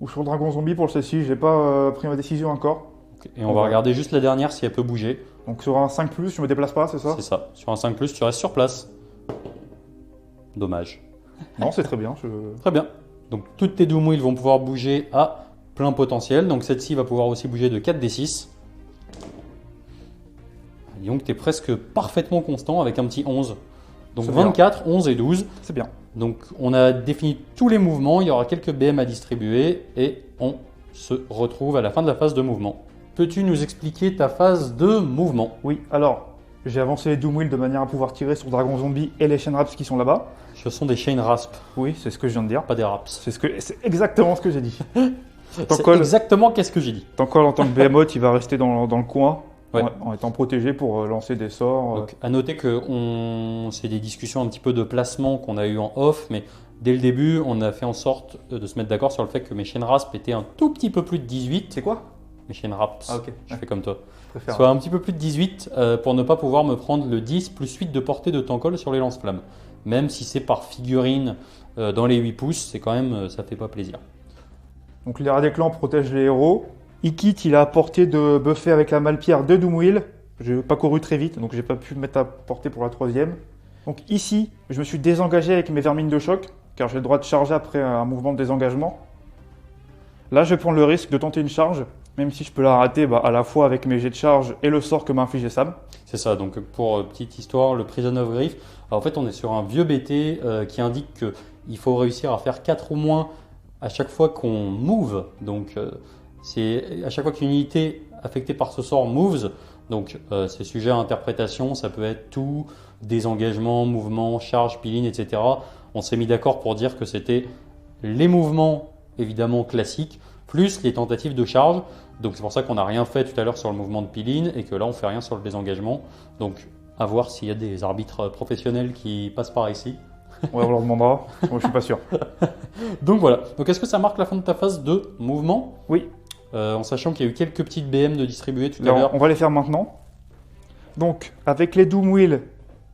Ou sur le Dragon Zombie pour celle-ci, j'ai pas pris ma décision encore. Ok. Et on va regarder juste la dernière si elle peut bouger. Donc sur un 5+, je me déplace pas, c'est ça? C'est ça. Sur un 5+, tu restes sur place. Dommage. Non, c'est très bien. Très bien. Donc toutes tes Doom Wheels vont pouvoir bouger à plein potentiel. Donc celle-ci va pouvoir aussi bouger de 4 des 6. Et donc tu es presque parfaitement constant avec un petit 11. Donc C'est bien. 24, 11 et 12. C'est bien. Donc on a défini tous les mouvements. Il y aura quelques BM à distribuer. Et on se retrouve à la fin de la phase de mouvement. peux-tu nous expliquer ta phase de mouvement? Oui, alors, j'ai avancé les Doom Wheel de manière à pouvoir tirer sur Dragon Zombie et les Chain Rasps qui sont là-bas. Ce sont des chain rasp, Oui, c'est ce que je viens de dire. pas des raps. C'est exactement ce que j'ai dit. C'est Tankol, exactement qu'est-ce que j'ai dit. Tankol, en tant que Behemoth, il va rester dans le coin Ouais. en étant protégé pour lancer des sorts. Donc, à noter que c'est des discussions un petit peu de placement qu'on a eu en off, mais dès le début, on a fait en sorte de se mettre d'accord sur le fait que mes chain rasp étaient un tout petit peu plus de 18. C'est quoi? Mes chain raps, Ah, ok. je fais comme toi. Je préfère. Soit un petit peu plus de 18 pour ne pas pouvoir me prendre le 10 plus 8 de portée de Tankol sur les lance-flammes. Même si c'est par figurine dans les 8 pouces, c'est quand même, ça fait pas plaisir. Donc les rats des clans protègent les héros. Ikit, il a à portée de buffer avec la Malpierre de Doom Wheel. Je n'ai pas couru très vite, donc j'ai pas pu me mettre à portée pour la troisième. Donc ici, je me suis désengagé avec mes vermines de choc, car j'ai le droit de charger après un mouvement de désengagement. Là, je vais prendre le risque de tenter une charge, même si je peux la rater à la fois avec mes jets de charge et le sort que m'a infligé Sam. C'est ça, donc pour petite histoire, le Prison of Grief, en fait on est sur un vieux BT qui indique qu'il faut réussir à faire 4 ou moins à chaque fois qu'on move. Donc c'est à chaque fois qu'une unité affectée par ce sort moves, donc c'est sujet à interprétation, ça peut être tout, désengagement, mouvement, charge, peeling, etc. On s'est mis d'accord pour dire que c'était les mouvements évidemment classiques, plus les tentatives de charge. Donc c'est pour ça qu'on n'a rien fait tout à l'heure sur le mouvement de Piline et que là on fait rien sur le désengagement. Donc à voir s'il y a des arbitres professionnels qui passent par ici. Ouais, on leur demandera. Moi, je suis pas sûr. Donc voilà. Donc est-ce que ça marque la fin de ta phase de mouvement? Oui. En sachant qu'il y a eu quelques petites BM de distribuer tout à Là, l'heure. on va les faire maintenant. Donc, avec les Doom Wheel,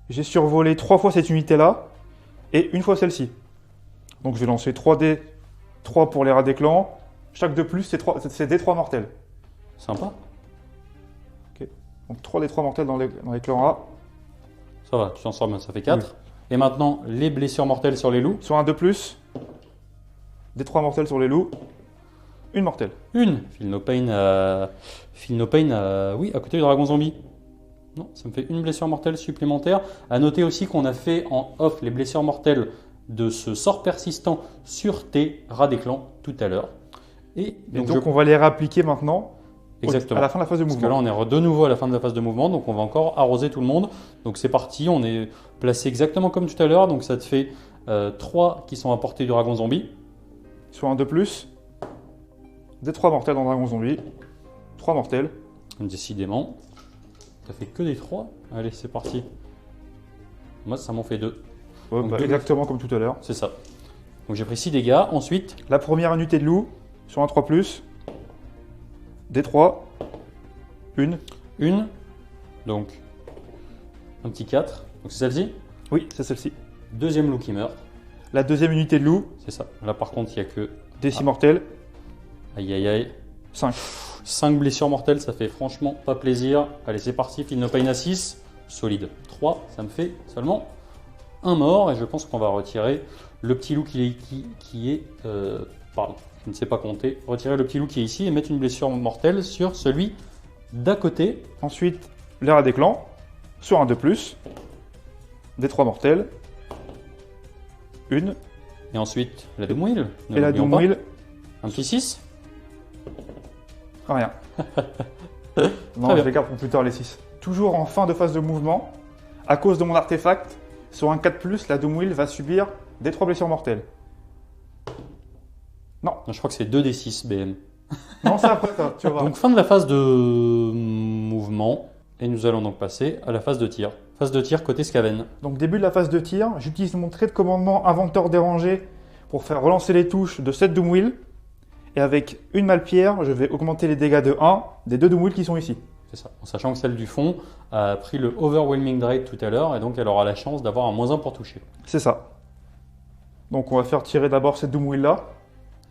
j'ai survolé 3 fois cette unité-là et une fois celle-ci. Donc, je vais lancer 3D, 3 pour les rats des clans. Chaque de plus, c'est D3 mortels. Sympa. Donc, 3 D3 mortels dans les clans rats. Ça va, tu t'en sors bien, ça fait 4. Et maintenant, les blessures mortelles sur les loups. Sur un de plus, D3 mortels sur les loups. Une mortelle. Une. Feel no pain oui, à côté du dragon zombie. Non, ça me fait une blessure mortelle supplémentaire. À noter aussi qu'on a fait en off les blessures mortelles de ce sort persistant sur tes rats des clans tout à l'heure. Et donc on va les réappliquer maintenant exactement. À la fin de la phase de Parce mouvement. que là, on est de nouveau à la fin de la phase de mouvement, donc on va encore arroser tout le monde. Donc c'est parti, on est placé exactement comme tout à l'heure. Donc ça te fait 3 qui sont à portée du dragon zombie. Sur un de plus, D3 mortels dans dragon zombie. 3 mortels. Décidément. Ça fait que des 3. Allez, c'est parti. Moi, ça m'en fait 2. Ouais, Donc, exactement comme tout à l'heure. C'est ça. Donc j'ai pris 6 dégâts. Ensuite, La première unité de loup, sur un 3+, D3, une. une. Donc, un petit 4. Donc c'est celle-ci. Oui, c'est celle-ci. Deuxième loup qui meurt. La deuxième unité de loup, C'est ça. Là, par contre, il n'y a que... D6 mortels, Aïe, aïe, aïe. 5. 5 blessures mortelles, ça fait franchement pas plaisir. Allez, c'est parti. Feel no pain à 6. Solide. 3, ça me fait seulement un mort. Et je pense qu'on va retirer le petit loup qui est pardon, je ne sais pas compter. Retirer le petit loup qui est ici et mettre une blessure mortelle sur celui d'à côté. Ensuite, les rats des clans, sur un 2+, D3 mortels, une. Et ensuite, la Doom Wheel. Ne Et la l'oublions Doom pas. Wheel, Un petit 6. rien. Très Non, bien. je les garde pour plus tard les 6. Toujours en fin de phase de mouvement, à cause de mon artefact, sur un 4+, la Doom Wheel va subir D3 blessures mortelles. Non, je crois que c'est 2d6 BM. Non, c'est après ça, tu vas voir. Donc fin de la phase de mouvement. Et nous allons donc passer à la phase de tir. Phase de tir côté Skaven. Donc début de la phase de tir, j'utilise mon trait de commandement inventeur dérangé pour faire relancer les touches de cette Doom Wheel. Et avec une Malpierre, je vais augmenter les dégâts de 1 des 2 Doom Wheel qui sont ici. C'est ça. En sachant que celle du fond a pris le Overwhelming Drain tout à l'heure. Et donc elle aura la chance d'avoir un -1 pour toucher. C'est ça. Donc on va faire tirer d'abord cette Doom Wheel là.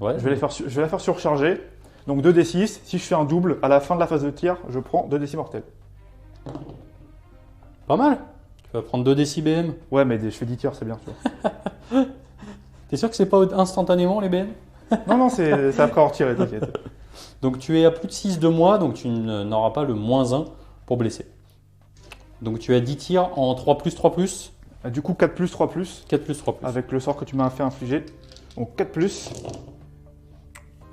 Ouais. Je vais la faire surcharger. Donc 2d6, si je fais un double, à la fin de la phase de tir, je prends 2d6 mortels. Pas mal. Tu vas prendre 2d6 BM. Ouais, mais je fais 10 tirs, c'est bien. Tu vois. T'es sûr que c'est pas instantanément les BM? Non, c'est après avoir tiré, t'inquiète. Donc tu es à plus de 6 de moi, donc tu n'auras pas le -1 pour blesser. Donc tu as 10 tirs en 3+, 3+, Du coup, 4+, 3+, 4+, 3+. avec le sort que tu m'as fait infliger. Donc 4+,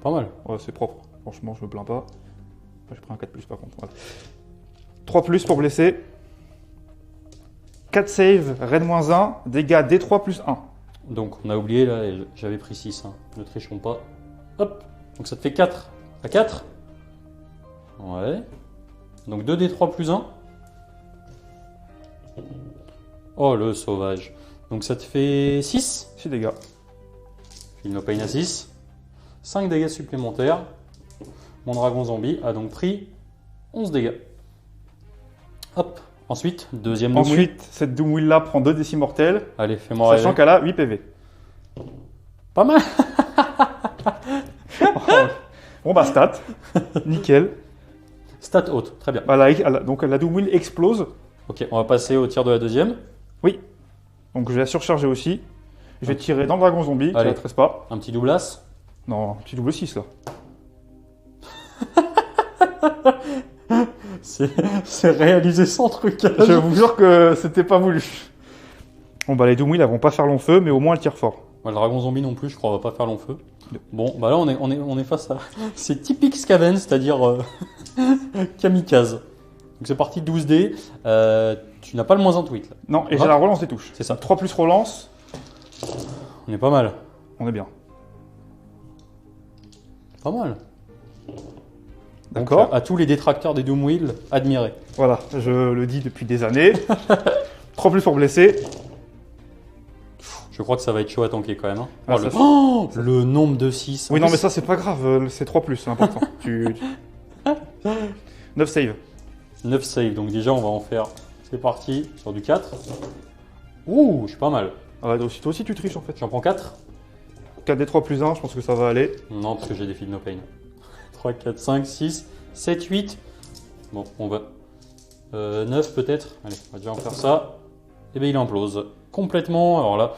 Pas mal. ouais, c'est propre. Franchement, je me plains pas. J'ai pris un 4+, par contre. Voilà. 3+ pour blesser. 4 save, raid -1, dégâts D3 + 1. Donc on a oublié là, et j'avais pris 6, hein. Ne trichons pas. Hop, donc ça te fait 4 à 4. Ouais. Donc 2d3 + 1. Oh le sauvage. Donc ça te fait 6. 6 dégâts. Feel no pain à 6. 5 dégâts supplémentaires. Mon dragon zombie a donc pris 11 dégâts. Hop. Ensuite, deuxième Doom Wheel. Ensuite, cette Doom Wheel là prend 2 décis mortels, Allez, fais-moi rêver. sachant qu'elle a 8 PV. Pas mal. Bon bah stat, nickel. Stat haute, très bien. Voilà, donc la Doom Wheel explose. Ok, on va passer au tir de la deuxième. Oui. Donc je vais la surcharger aussi. Je vais tirer dans le dragon zombie, qui Allez. ne la tresse pas. Un petit doublas. Non, un petit double 6 là. C'est réalisé sans trucage. Je vous jure que c'était pas voulu. Bon bah les Doom Wheel elles vont pas faire long feu, mais au moins elles tirent fort. Ouais, le dragon zombie non plus, je crois, va pas faire long feu. Bon, bah là on est face à. C'est typique Skaven, c'est-à-dire kamikaze. Donc c'est parti 12D. Tu n'as pas le -1 tweet là. Non, et j'ai la relance des touches. C'est ça. 3+ relance, On est pas mal. on est bien. Pas mal. D'accord. Donc, à tous les détracteurs des Doom Wheel, admirez. Voilà, je le dis depuis des années. 3+ pour blesser. Je crois que ça va être chaud à tanker quand même. Hein. Ah, Oh, ça, le nombre de 6. Oui, non, mais ça c'est pas grave, c'est 3+, c'est important. 9 save. 9 save, donc déjà on va en faire. C'est parti, sur du 4. Ouh, je suis pas mal. Ah, toi aussi tu triches en fait. J'en prends 4. 4d3 + 1, je pense que ça va aller. Non, parce que j'ai des Feel No Pain. 3, 4, 5, 6, 7, 8. Bon, on va. 9 peut-être. Allez, on va déjà en faire ça. Et bien il implose. Complètement. Alors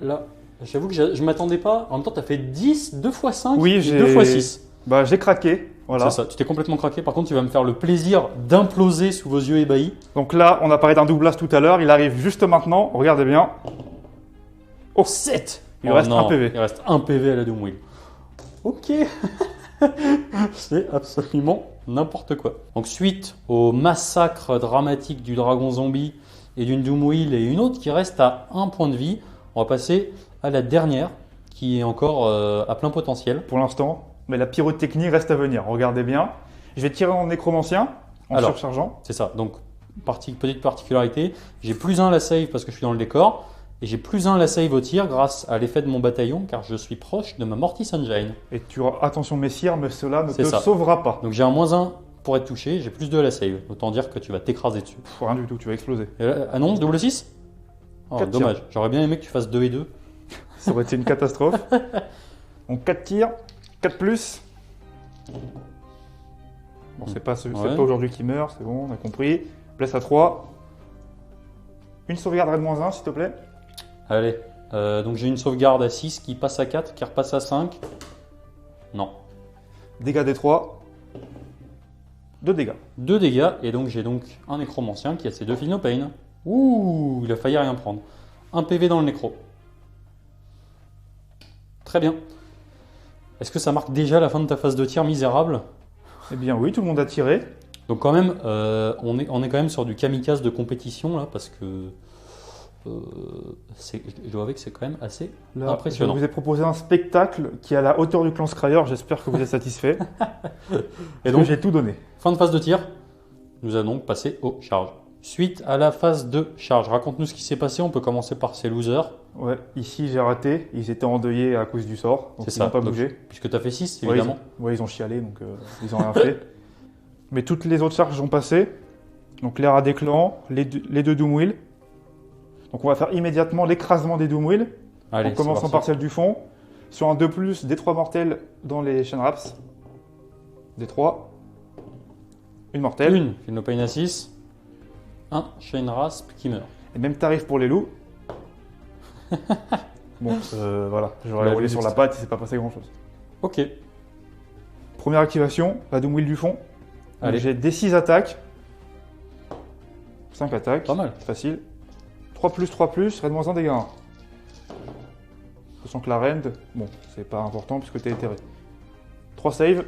là, j'avoue que je m'attendais pas. En même temps, tu as fait 10, 2 x 5 Oui, et j'ai 2 x 6. Bah j'ai craqué, voilà. C'est ça, tu t'es complètement craqué. Par contre, tu vas me faire le plaisir d'imploser sous vos yeux ébahis. Donc là, on a parlé d'un doublage tout à l'heure, il arrive juste maintenant, regardez bien. Oh, 7. Il reste un PV. Il reste un PV à la Doom Wheel. Ok. C'est absolument n'importe quoi. Donc suite au massacre dramatique du dragon zombie et d'une Doom Wheel et une autre qui reste à 1 point de vie, on va passer à la dernière qui est encore à plein potentiel. Pour l'instant, mais la pyrotechnie reste à venir, regardez bien. Je vais tirer en nécromancien, en Alors. surchargeant. C'est ça. Donc, petite particularité, j'ai +1 la save parce que je suis dans le décor. Et j'ai +1 la save au tir grâce à l'effet de mon bataillon car je suis proche de ma Mortis Engine. Et tu auras attention messire, mais cela ne C'est te ça. sauvera pas. Donc j'ai un -1 pour être touché, j'ai +2 à la save. Autant dire que tu vas t'écraser dessus. Rien du tout, tu vas exploser. Et là, annonce double 6 oh, 4 dommage, j'aurais bien aimé que tu fasses 2 et 2. Ça aurait été une catastrophe. Donc 4 tirs, 4+. Bon, c'est pas Ouais. aujourd'hui qui meurt, c'est bon, on a compris. Blesse à 3. Une sauvegarde raid -1, s'il te plaît. Allez, donc j'ai une sauvegarde à 6 qui passe à 4, qui repasse à 5. Non. Dégâts des 3. 2 dégâts. 2 dégâts, et donc j'ai donc un nécromancien qui a ses 2 Feel No Pain. Ouh, il a failli rien prendre. Un PV dans le nécro. Très bien. Est-ce que ça marque déjà la fin de ta phase de tir misérable? Eh bien oui, tout le monde a tiré. Donc quand même, on est quand même sur du kamikaze de compétition là, parce que je dois avouer que c'est quand même assez Là, impressionnant. je vous ai proposé un spectacle qui est à la hauteur du clan Scryer. J'espère que vous êtes satisfait. Et donc, j'ai tout donné. fin de phase de tir, nous allons donc passer aux charges. Suite à la phase de charge, raconte-nous ce qui s'est passé. On peut commencer par ces losers. Ouais, ici j'ai raté. Ils étaient endeuillés à cause du sort. Donc C'est ils ça. n'ont pas Donc, bougé. puisque tu as fait 6, Ouais, évidemment. ils ont chialé, donc ils n'ont rien fait. Mais toutes les autres charges ont passé. Donc l'ère à des clans, les deux Doom Wheel. Donc on va faire immédiatement l'écrasement des Doom Wheel. Allez, En commençant c'est par parti. celle du fond. Sur un 2+, des 3 mortels dans les chain wraps. Des 3. Une mortelle. Une, Feel No Pain à 6. Un, Chain Rasp qui meurt. Et même tarif pour les loups. Bon, voilà. J'aurais La roulé loup sur du la extra. patte, il s'est pas passé grand chose. Ok. Première activation, la Doom Wheel du fond. Donc Allez. j'ai des 6 attaques. 5 attaques. Pas mal. Facile. 3+, raid -1, dégâts 1. Sachant que la rend, bon, c'est pas important puisque t'es éthéré. 3 save.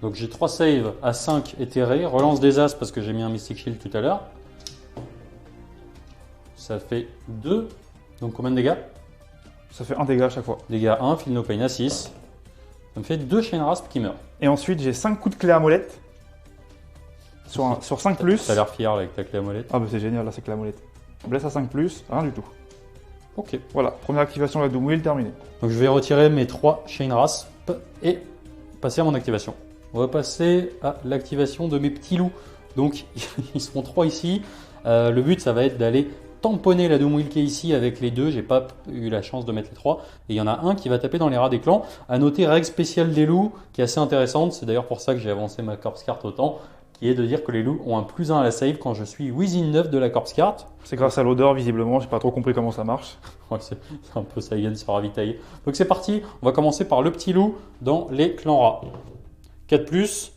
Donc j'ai 3 saves à 5 éthérés, relance des As parce que j'ai mis un Mystic Shield tout à l'heure. Ça fait 2. Donc combien de dégâts? Ça fait 1 dégât à chaque fois. Dégâts 1, Feel No Pain à 6. Ça me fait 2 Chain Rasp qui meurent. Et ensuite, j'ai 5 coups de clé à molette. Sur 5 plus. T'as l'air fier là, avec ta clé à molette. Ah bah c'est génial, là c'est clé à molette. Blesse à 5 plus, rien du tout. Ok. Voilà, première activation de la Doom Wheel terminée. Donc je vais retirer mes 3 Chain Rasp et passer à mon activation. On va passer à l'activation de mes petits loups. Donc ils seront 3 ici. Le but ça va être d'aller tamponner la Doom Wheel qui est ici avec les 2. J'ai pas eu la chance de mettre les 3. Et il y en a un qui va taper dans les rats des clans. À noter, règle spéciale des loups qui est assez intéressante. C'est d'ailleurs pour ça que j'ai avancé ma corpse carte autant. Qui est de dire que les loups ont un +1 à la save quand je suis within 9 de la corpse carte. C'est grâce à l'odeur visiblement, j'ai pas trop compris comment ça marche. Ouais, c'est un peu ça, il se ravitailler. Donc c'est parti, on va commencer par le petit loup dans les clans rats. 4+,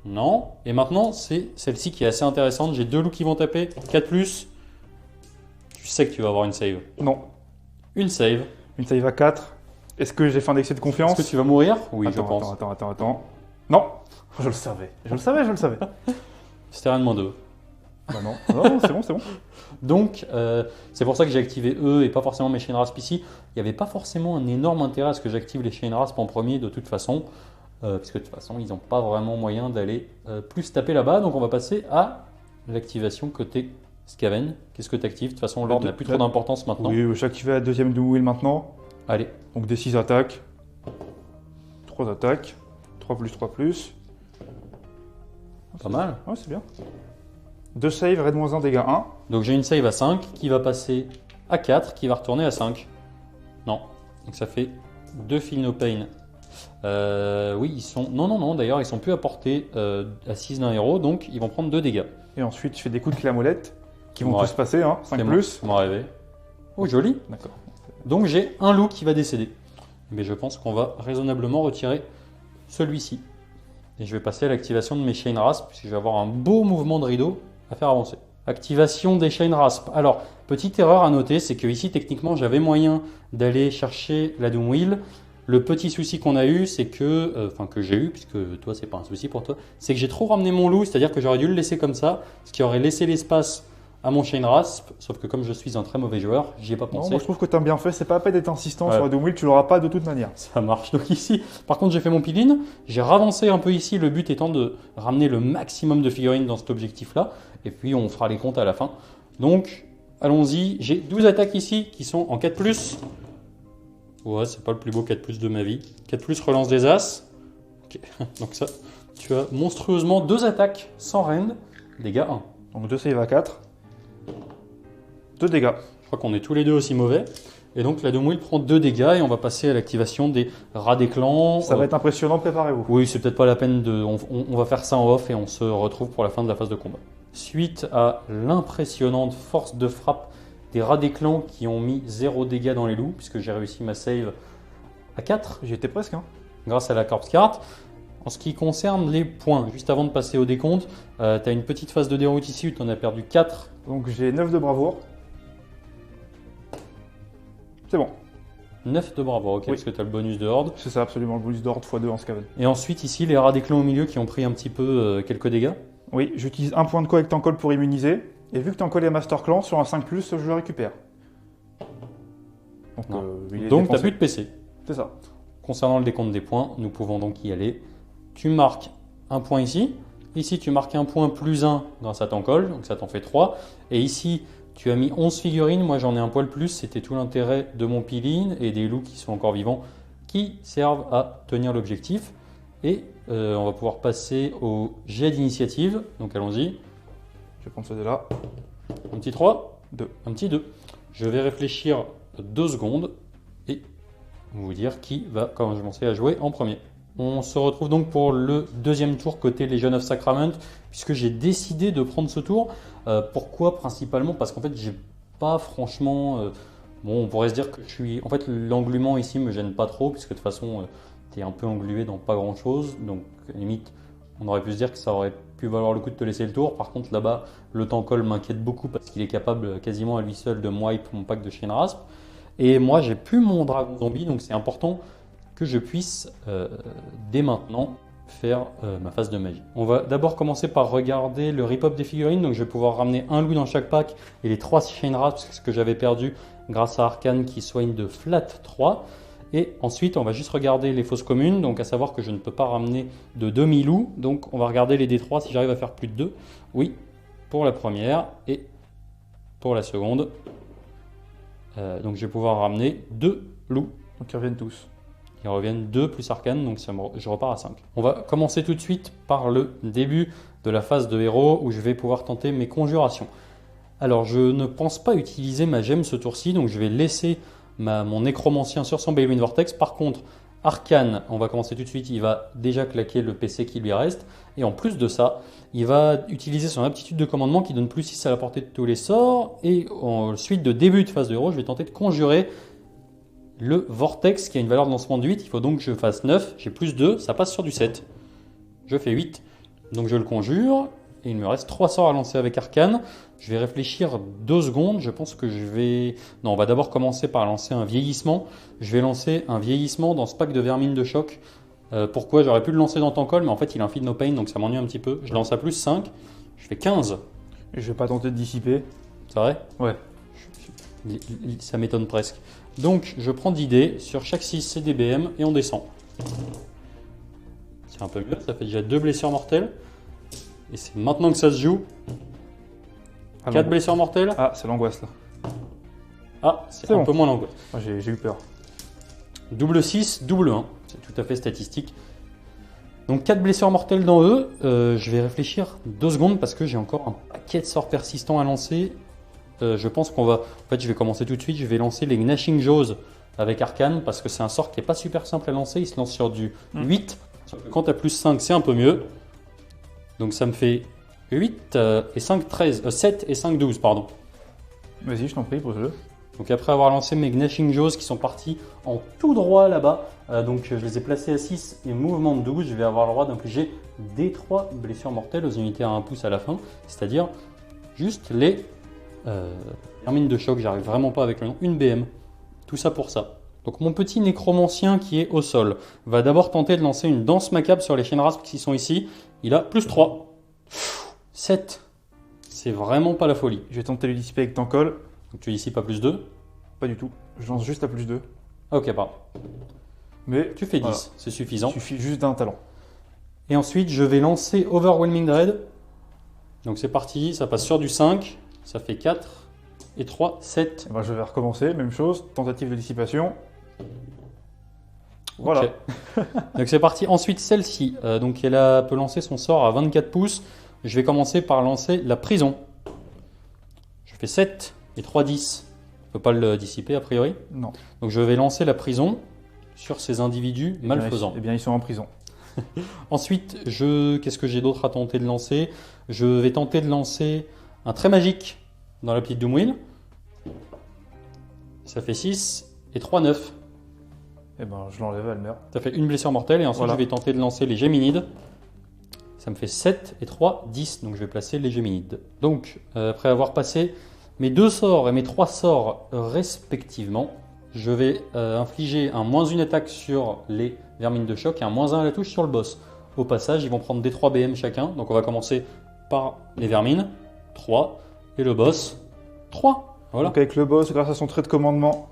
non. Et maintenant, c'est celle-ci qui est assez intéressante. J'ai 2 loups qui vont taper, 4+, tu sais que tu vas avoir une save. Non. Une save. Une save à 4. Est-ce que j'ai fait un excès de confiance? Est-ce que tu vas mourir? Oui, attends, je pense. Attends. Non. Je le savais. Je le savais. C'était rien de moins 2. Bah non, c'est bon. Donc, c'est pour ça que j'ai activé eux et pas forcément mes Chain Rasp ici. Il n'y avait pas forcément un énorme intérêt à ce que j'active les Chain Rasp en premier de toute façon. Parce que de toute façon, ils n'ont pas vraiment moyen d'aller plus taper là-bas. Donc, on va passer à l'activation côté Skaven. Qu'est-ce que tu actives? De toute façon, l'ordre n'a plus trop d'importance maintenant. Oui, j'ai activé la deuxième Doom Wheel maintenant. Allez. Donc des 6 attaques. 3 attaques. 3+. Pas mal. Ouais, c'est bien. 2 save, raid-1, dégâts 1. Donc j'ai une save à 5 qui va passer à 4, qui va retourner à 5. Non. Donc ça fait 2 Feel No Pain. Oui, ils sont... Non, d'ailleurs, ils sont plus à portée à 6 d'un héros, donc ils vont prendre 2 dégâts. Et ensuite, je fais des coups de clé à molette qui vont Ouais. tous passer, hein, 5+. Ça m'a rêvé. Oh, joli. D'accord. Donc j'ai un loup qui va décéder. Mais je pense qu'on va raisonnablement retirer celui-ci. Et je vais passer à l'activation de mes Chain Rasp, puisque je vais avoir un beau mouvement de rideau à faire avancer. Activation des Chain Rasp. Alors, petite erreur à noter, c'est que ici, techniquement, j'avais moyen d'aller chercher la Doom Wheel. Le petit souci qu'on a eu, c'est que, que j'ai eu, puisque toi, c'est pas un souci pour toi, c'est que j'ai trop ramené mon loup, c'est-à-dire que j'aurais dû le laisser comme ça, ce qui aurait laissé l'espace à mon Chain Rasp, sauf que comme je suis un très mauvais joueur, j'y ai pas Non, pensé. moi je trouve que tu as bien fait, c'est pas à peine d'être insistant Ouais. sur la Doom Wheel, tu l'auras pas de toute manière. Ça marche. Donc ici, par contre, j'ai fait mon peel-in. J'ai ravancé un peu ici, le but étant de ramener le maximum de figurines dans cet objectif-là. Et puis, on fera les comptes à la fin. Donc, allons-y. J'ai 12 attaques ici qui sont en 4+. Ouais, c'est pas le plus beau 4+ de ma vie. 4+, relance des As. Ok. Donc ça, tu as monstrueusement 2 attaques sans rend. Dégâts 1. Donc 2 save à 4. 2 dégâts. Je crois qu'on est tous les deux aussi mauvais. Et donc, la Doom Wheel prend 2 dégâts et on va passer à l'activation des rats des clans. Ça va être impressionnant, préparez-vous. Oui, c'est peut-être pas la peine de... On va faire ça en off et on se retrouve pour la fin de la phase de combat. Suite à l'impressionnante force de frappe des rats des clans qui ont mis 0 dégâts dans les loups, puisque j'ai réussi ma save à 4 J'y étais presque, hein. grâce à la corpse carte. En ce qui concerne les points, juste avant de passer au décompte, tu as une petite phase de déroute ici où tu en as perdu 4. Donc j'ai 9 de bravoure. C'est bon. 9 de bravoure, ok, Oui. parce que tu as le bonus de horde. C'est ça, absolument, le bonus d'ordre x2 en Skaven. Et ensuite, ici, les rats des clans au milieu qui ont pris un petit peu quelques dégâts. Oui, j'utilise un point de co avec Tankol pour immuniser. Et vu que Tankol est Master Clan, sur un 5+, je le récupère. Donc, Non. il est Donc, tu n'as dépensé. plus de PC. C'est ça. Concernant le décompte des points, nous pouvons donc y aller. Tu marques un point ici. Ici, tu marques un point +1 grâce à Tankol, donc ça t'en fait 3. Et ici, tu as mis 11 figurines. Moi, j'en ai un poil plus. C'était tout l'intérêt de mon peel-in et des loups qui sont encore vivants qui servent à tenir l'objectif. Et on va pouvoir passer au jet d'initiative. Donc, allons-y. Je vais prendre ce dé-là. Un petit 3, 2. un petit 2. Je vais réfléchir 2 secondes et vous dire qui va commencer à jouer en premier. On se retrouve donc pour le deuxième tour côté Legion of Sacrament, puisque j'ai décidé de prendre ce tour. Pourquoi principalement? Parce qu'en fait, j'ai pas franchement... bon, on pourrait se dire que je suis... En fait, l'engluement ici me gêne pas trop, puisque de toute façon, tu es un peu englué dans pas grand-chose. Donc, limite, on aurait pu se dire que ça aurait pu valoir le coup de te laisser le tour. Par contre, là-bas, le Tankol m'inquiète beaucoup, parce qu'il est capable quasiment à lui seul de me wipe mon pack de Chain Rasp. Et moi, j'ai plus mon dragon zombie, donc c'est important que je puisse dès maintenant faire ma phase de magie. On va d'abord commencer par regarder le rip-up des figurines. Donc je vais pouvoir ramener un loup dans chaque pack et les 3 Chain Rasps que j'avais perdu grâce à Arcane qui soigne de flat 3. Et ensuite on va juste regarder les fausses communes. Donc à savoir que je ne peux pas ramener de demi-loup. Donc on va regarder les D3 si j'arrive à faire plus de 2. Oui, pour la première et pour la seconde. Donc je vais pouvoir ramener 2 loups. Donc ils reviennent tous. Ils reviennent 2 plus Arcane, donc je repars à 5. On va commencer tout de suite par le début de la phase de héros où je vais pouvoir tenter mes conjurations. Alors je ne pense pas utiliser ma gemme ce tour-ci, donc je vais laisser mon nécromancien sur son Balewind Vortex. Par contre, Arcane, on va commencer tout de suite, il va déjà claquer le PC qui lui reste. Et en plus de ça, il va utiliser son aptitude de commandement qui donne plus 6 à la portée de tous les sorts. Et ensuite de début de phase de héros, je vais tenter de conjurer le Vortex qui a une valeur de lancement de 8. Il faut donc que je fasse 9, j'ai plus 2, ça passe sur du 7. Je fais 8, donc je le conjure. Et il me reste 3 sorts à lancer avec Arcane. Je vais réfléchir 2 secondes. Je pense que je vais... Non, on va d'abord commencer par lancer un vieillissement. Je vais lancer un vieillissement dans ce pack de vermine de choc. Pourquoi? J'aurais pu le lancer dans Tankol, mais en fait il a un feed no pain, donc ça m'ennuie un petit peu. Je lance à plus 5. Je fais 15. Et je vais pas tenter de dissiper. C'est vrai? Ouais. Ça m'étonne presque. Donc je prends 10 dés. Sur chaque 6, c'est des BM et on descend. C'est un peu mieux. Ça fait déjà 2 blessures mortelles. Et c'est maintenant que ça se joue. 4 blessures mortelles. Ah, c'est l'angoisse là. Ah, c'est un peu moins l'angoisse. Ah, j'ai eu peur. Double 6, double 1. C'est tout à fait statistique. Donc 4 blessures mortelles dans eux. Je vais réfléchir 2 secondes parce que j'ai encore un paquet de sorts persistants à lancer. Je pense qu'on va... En fait, je vais commencer tout de suite. Je vais lancer les Gnashing Jaws avec Arcane parce que c'est un sort qui n'est pas super simple à lancer. Il se lance sur du 8. Quand tu as plus 5, c'est un peu mieux. Donc ça me fait 8 et 5, 13. 7 et 5, 12, pardon. Vas-y, je t'en prie, pose-le. Donc après avoir lancé mes Gnashing Jaws qui sont partis en tout droit là-bas, donc je les ai placés à 6 et mouvement de 12, je vais avoir le droit d'infliger des 3 blessures mortelles aux unités à 1 pouce à la fin, c'est-à-dire juste les vermines de choc, j'arrive vraiment pas avec le nom, une BM, tout ça pour ça. Donc mon petit nécromancien qui est au sol va d'abord tenter de lancer une danse macabre sur les Chain Rasps qui sont ici, il a plus 3, 7, c'est vraiment pas la folie. Je vais tenter de le dissiper avec Tankol. Donc tu dissipes pas plus 2? Pas du tout. Je lance juste à plus 2. Ok, pardon. Mais Tu fais 10, voilà. c'est suffisant. Il suffit juste d'un talent. Et ensuite, je vais lancer Overwhelming Dread. Donc c'est parti, ça passe sur du 5. Ça fait 4 et 3, 7. Et ben, je vais recommencer, même chose, tentative de dissipation. Voilà. Ok. Donc c'est parti. Ensuite, celle-ci, donc elle peut lancer son sort à 24 pouces. Je vais commencer par lancer la prison. Je fais 7 et 3, 10. Je ne peux pas le dissiper a priori. Non. Donc je vais lancer la prison sur ces individus malfaisants. Eh bien, ils sont en prison. Ensuite, qu'est-ce que j'ai d'autre à tenter de lancer? Je vais tenter de lancer un trait magique dans la petite Doomwheel. Ça fait 6 et 3, 9. Eh ben, je l'enlève, elle meurt. Ça fait une blessure mortelle. Et ensuite, Voilà. je vais tenter de lancer les Géminides. Ça me fait 7 et 3, 10. Donc, je vais placer les Géminides. Donc, après avoir passé mes 2 sorts et mes 3 sorts respectivement, je vais infliger un -1 attaque sur les vermines de choc et un -1 à la touche sur le boss. Au passage, ils vont prendre des 3 BM chacun. Donc, on va commencer par les vermines. 3. Et le boss, 3. Voilà. Donc, avec le boss, grâce à son trait de commandement,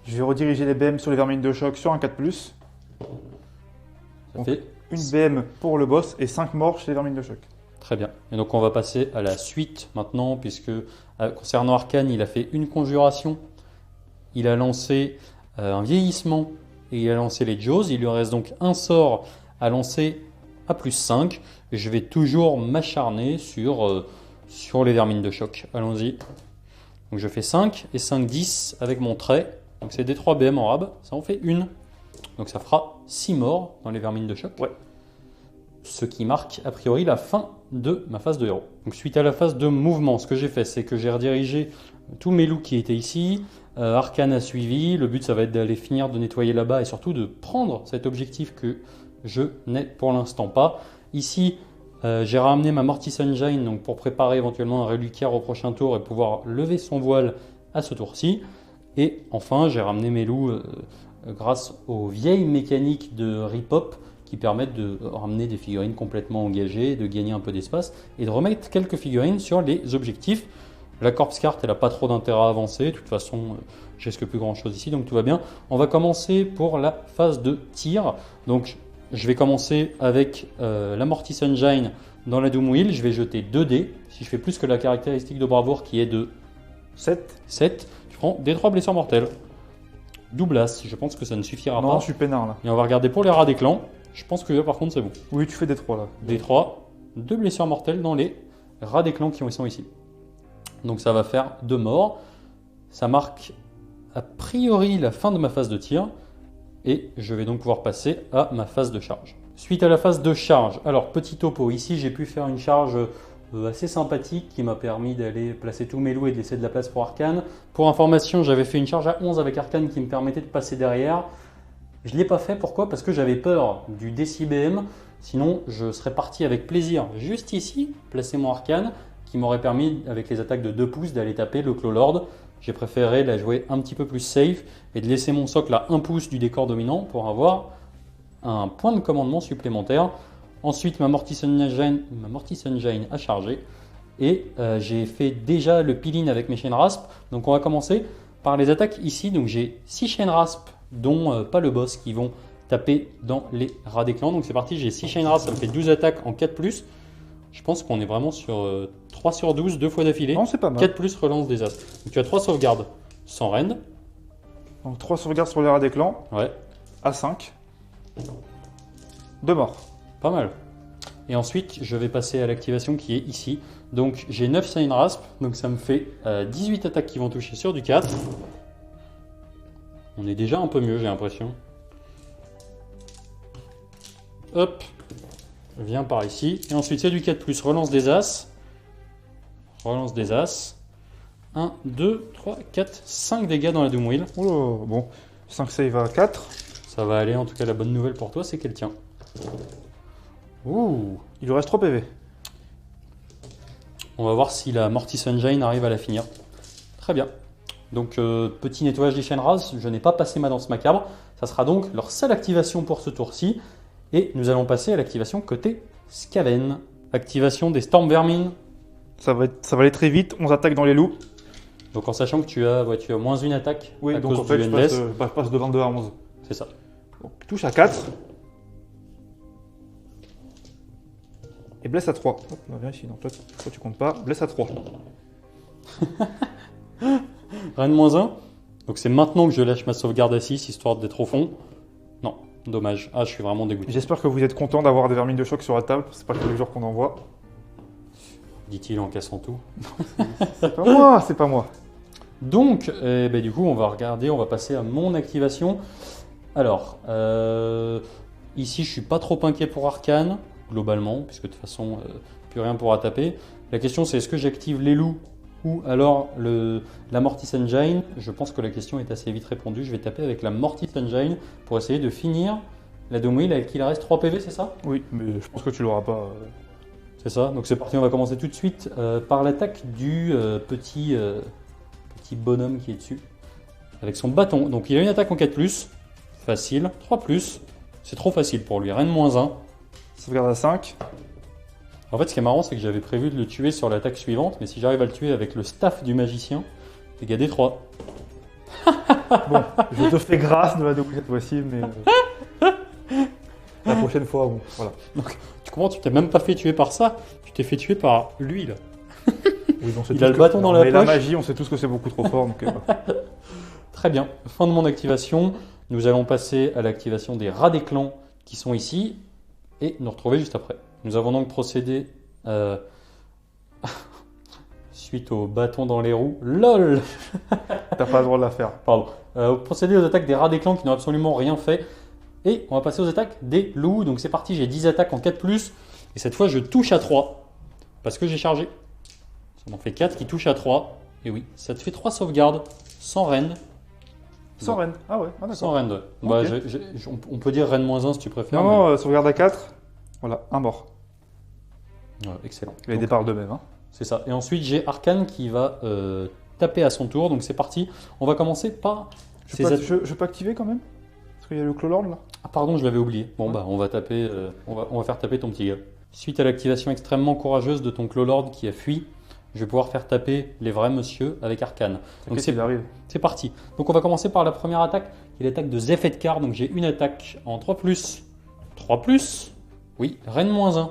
je vais rediriger les BM sur les vermines de choc sur un 4+. Ça fait Une BM pour le boss et 5 morts chez les vermines de choc. très bien. Et donc on va passer à la suite maintenant, puisque concernant Arcane, il a fait une conjuration, il a lancé un vieillissement et il a lancé les Jaws. Il lui reste donc un sort à lancer à +5. Et je vais toujours m'acharner sur les vermines de choc. Allons-y. Donc je fais 5 et 5, 10 avec mon trait. Donc c'est des 3 BM en rab, ça en fait une. Donc ça fera 6 morts dans les vermines de choc. Ouais. Ce qui marque a priori la fin de ma phase de héros. Donc suite à la phase de mouvement, ce que j'ai fait, c'est que j'ai redirigé tous mes loups qui étaient ici. Arcane a suivi. Le but, ça va être d'aller finir de nettoyer là-bas et surtout de prendre cet objectif que je n'ai pour l'instant pas. Ici, j'ai ramené ma Mortis Engine donc pour préparer éventuellement un reliquaire au prochain tour et pouvoir lever son voile à ce tour-ci. Et enfin, j'ai ramené mes loups grâce aux vieilles mécaniques de Rip-Hop qui permettent de ramener des figurines complètement engagées, de gagner un peu d'espace et de remettre quelques figurines sur les objectifs. La Corpse Cart, elle n'a pas trop d'intérêt à avancer. De toute façon, je risque plus grand chose ici, donc tout va bien. On va commencer pour la phase de tir. Donc, je vais commencer avec l'Amortis Engine dans la Doom Wheel. Je vais jeter 2 dés. Si je fais plus que la caractéristique de bravoure qui est de 7, je prends des 3 blessures mortelles. Doublas, je pense que ça ne suffira Non, pas. je suis peinard là. Et on va regarder pour les rats des clans. Je pense que là, par contre, c'est bon. Oui, tu fais des 3 là. Des 3, 2 blessures mortelles dans les rats des clans qui sont ici. Donc ça va faire 2 morts. Ça marque a priori la fin de ma phase de tir. Et je vais donc pouvoir passer à ma phase de charge. Suite à la phase de charge, alors petit topo, ici j'ai pu faire une charge assez sympathique qui m'a permis d'aller placer tous mes loups et de laisser de la place pour Arcane. Pour information, j'avais fait une charge à 11 avec Arcane qui me permettait de passer derrière. Je ne l'ai pas fait, pourquoi? Parce que j'avais peur du DCBM, sinon je serais parti avec plaisir juste ici, placer mon Arcane, qui m'aurait permis avec les attaques de 2 pouces d'aller taper le Claw Lord. J'ai préféré la jouer un petit peu plus safe et de laisser mon socle à 1 pouce du décor dominant pour avoir un point de commandement supplémentaire. Ensuite, ma Mortis Engine a chargé et j'ai fait déjà le peel-in avec mes chaînes rasp. Donc on va commencer par les attaques ici. Donc j'ai 6 chaînes rasp, dont pas le boss, qui vont taper dans les rats des clans. Donc c'est parti, j'ai 6 chaînes rasp, ça me fait 12 attaques en 4+. Je pense qu'on est vraiment sur 3 sur 12, 2 fois d'affilée. Non, c'est pas mal. 4+ relance des as. Donc tu as 3 sauvegardes sans rend. Donc 3 sauvegardes sur les rats des clans. Ouais, À 5. 2 morts. pas mal. Et ensuite, je vais passer à l'activation qui est ici. Donc j'ai 9 Sign Rasp, donc ça me fait 18 attaques qui vont toucher sur du 4. On est déjà un peu mieux, j'ai l'impression. Hop, viens par ici. Et ensuite, c'est du 4+, relance des as. Relance des as. 1, 2, 3, 4, 5 dégâts dans la Doom Wheel. Oh, bon. 5 save à 4. Ça va aller, en tout cas, la bonne nouvelle pour toi, c'est qu'elle tient. Ouh. Il lui reste 3 PV. On va voir si la Mortis Engine arrive à la finir. Très bien. Donc, petit nettoyage des chaînes rases. Je n'ai pas passé ma danse macabre. Ça sera donc leur seule activation pour ce tour-ci. Et nous allons passer à l'activation côté Skaven. Activation des Storm Vermin. Ça va aller très vite. 11 attaques dans les loups. Donc, en sachant que tu as moins une attaque Oui, à donc cause en fait, du je Endless. passe de 22 à 11. C'est ça. Donc, touche à 4. Et blesse à 3. Hop, on va vérifier. Non, toi tu comptes pas. Blesse à 3. Rennes -1. Donc, c'est maintenant que je lâche ma sauvegarde à 6, histoire d'être au fond. Non, dommage. Ah, je suis vraiment dégoûté. J'espère que vous êtes content d'avoir des vermines de choc sur la table. C'est pas tous les jours qu'on en voit. Dit-il en cassant tout. C'est pas moi, c'est pas moi. Donc, du coup, on va regarder, on va passer à mon activation. Alors, ici, je suis pas trop inquiet pour Arcane, globalement, puisque de toute façon, plus rien pourra taper. La question, c'est est-ce que j'active les loups ou alors la Mortis Engine? Je pense que la question est assez vite répondue. Je vais taper avec la Mortis Engine pour essayer de finir la Doom Wheel avec qui il reste 3 PV, c'est ça? Oui, mais je pense que tu l'auras pas. C'est ça, donc c'est parti, on va commencer tout de suite par l'attaque du petit bonhomme qui est dessus, avec son bâton. Donc il a une attaque en 4+, facile, 3+, c'est trop facile pour lui, Rennes -1. Sauvegarde à 5. En fait ce qui est marrant c'est que j'avais prévu de le tuer sur l'attaque suivante, mais si j'arrive à le tuer avec le staff du magicien, dégâts D3. Bon, je te fais grâce de la double cette fois-ci, mais la prochaine fois, bon, voilà. Tu comprends, tu t'es même pas fait tuer par ça, tu t'es fait tuer par lui là. Oui, on sait Il tous a le que- bâton dans la mais la poche. magie, on sait tous que c'est beaucoup trop fort. Donc, Très bien, fin de mon activation. Nous allons passer à l'activation des rats des clans qui sont ici et nous retrouver juste après. Nous avons donc procédé suite au bâton dans les roues. LOL. t'as pas le droit de la faire. Pardon. Procéder aux attaques des rats des clans qui n'ont absolument rien fait. Et on va passer aux attaques des loups. Donc c'est parti, j'ai 10 attaques en 4+. Et cette fois je touche à 3. Parce que j'ai chargé. Ça m'en fait 4 qui touchent à 3. Et oui, ça te fait 3 sauvegardes sans reine. Sans Bon. reine. Ah ouais, ah, Sans d'accord. reine. Bah, Ok. on peut dire reine -1 si tu préfères. Non, non, sauvegarde à 4. Voilà, un mort. mais- Ouais, excellent. Les Donc, départs de même. Hein. c'est ça. Et ensuite j'ai Arcane qui va taper à son tour. Donc c'est parti. On va commencer par... Je ces peux, at- je peux activer quand même? Parce qu'il y a le Claw Lord là. Ah pardon, je l'avais oublié. Bon bah on va taper, on va faire taper ton petit gars. Suite à l'activation extrêmement courageuse de ton Clolord qui a fui, je vais pouvoir faire taper les vrais monsieur avec Arcane. Donc c'est parti. Donc on va commencer par la première attaque, qui est l'attaque de Zefetkar. Donc j'ai une attaque en 3+. 3+. Oui, Reine -1.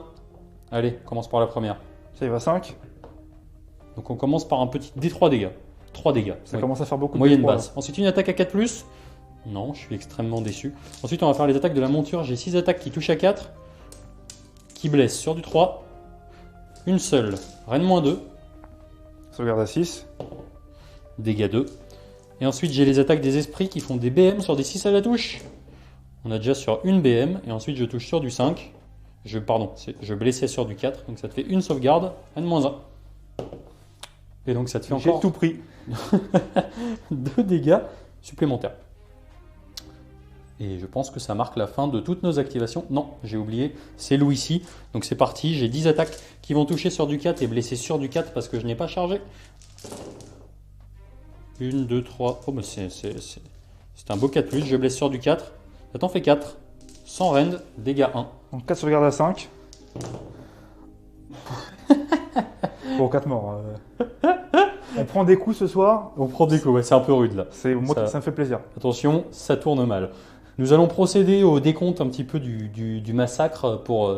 Allez, on commence par la première. Ça, il va 5. Donc on commence par un petit D3 dégâts. 3 dégâts. Ça commence à faire beaucoup de moyenne dégâts, basse. Ensuite une attaque à 4+. Non, je suis extrêmement déçu. Ensuite on va faire les attaques de la monture. J'ai 6 attaques qui touchent à 4. Qui blessent sur du 3. Une seule. Reine -2. Sauvegarde à 6. Dégâts 2. Et ensuite j'ai les attaques des esprits qui font des BM sur des 6 à la touche. On a déjà sur une BM. Et ensuite je touche sur du 5. Je blessais sur du 4. Donc ça te fait une sauvegarde. Reine -1. Et donc ça te fait encore... J'ai tout pris. 2 dégâts supplémentaires. Et je pense que ça marque la fin de toutes nos activations. Non, j'ai oublié, c'est Louis ici. Donc c'est parti, j'ai 10 attaques qui vont toucher sur du 4 et blesser sur du 4 parce que je n'ai pas chargé. 1, 2, 3. Oh, mais c'est un beau 4+. Je blesse sur du 4. Ça t'en fait 4. Sans rend, dégâts 1. Donc 4 sauvegardes à 5. Bon, 4 morts. On prend des coups ce soir. On prend des coups, ouais, c'est un peu rude là. Ça me fait plaisir. Attention, ça tourne mal. Nous allons procéder au décompte un petit peu du massacre pour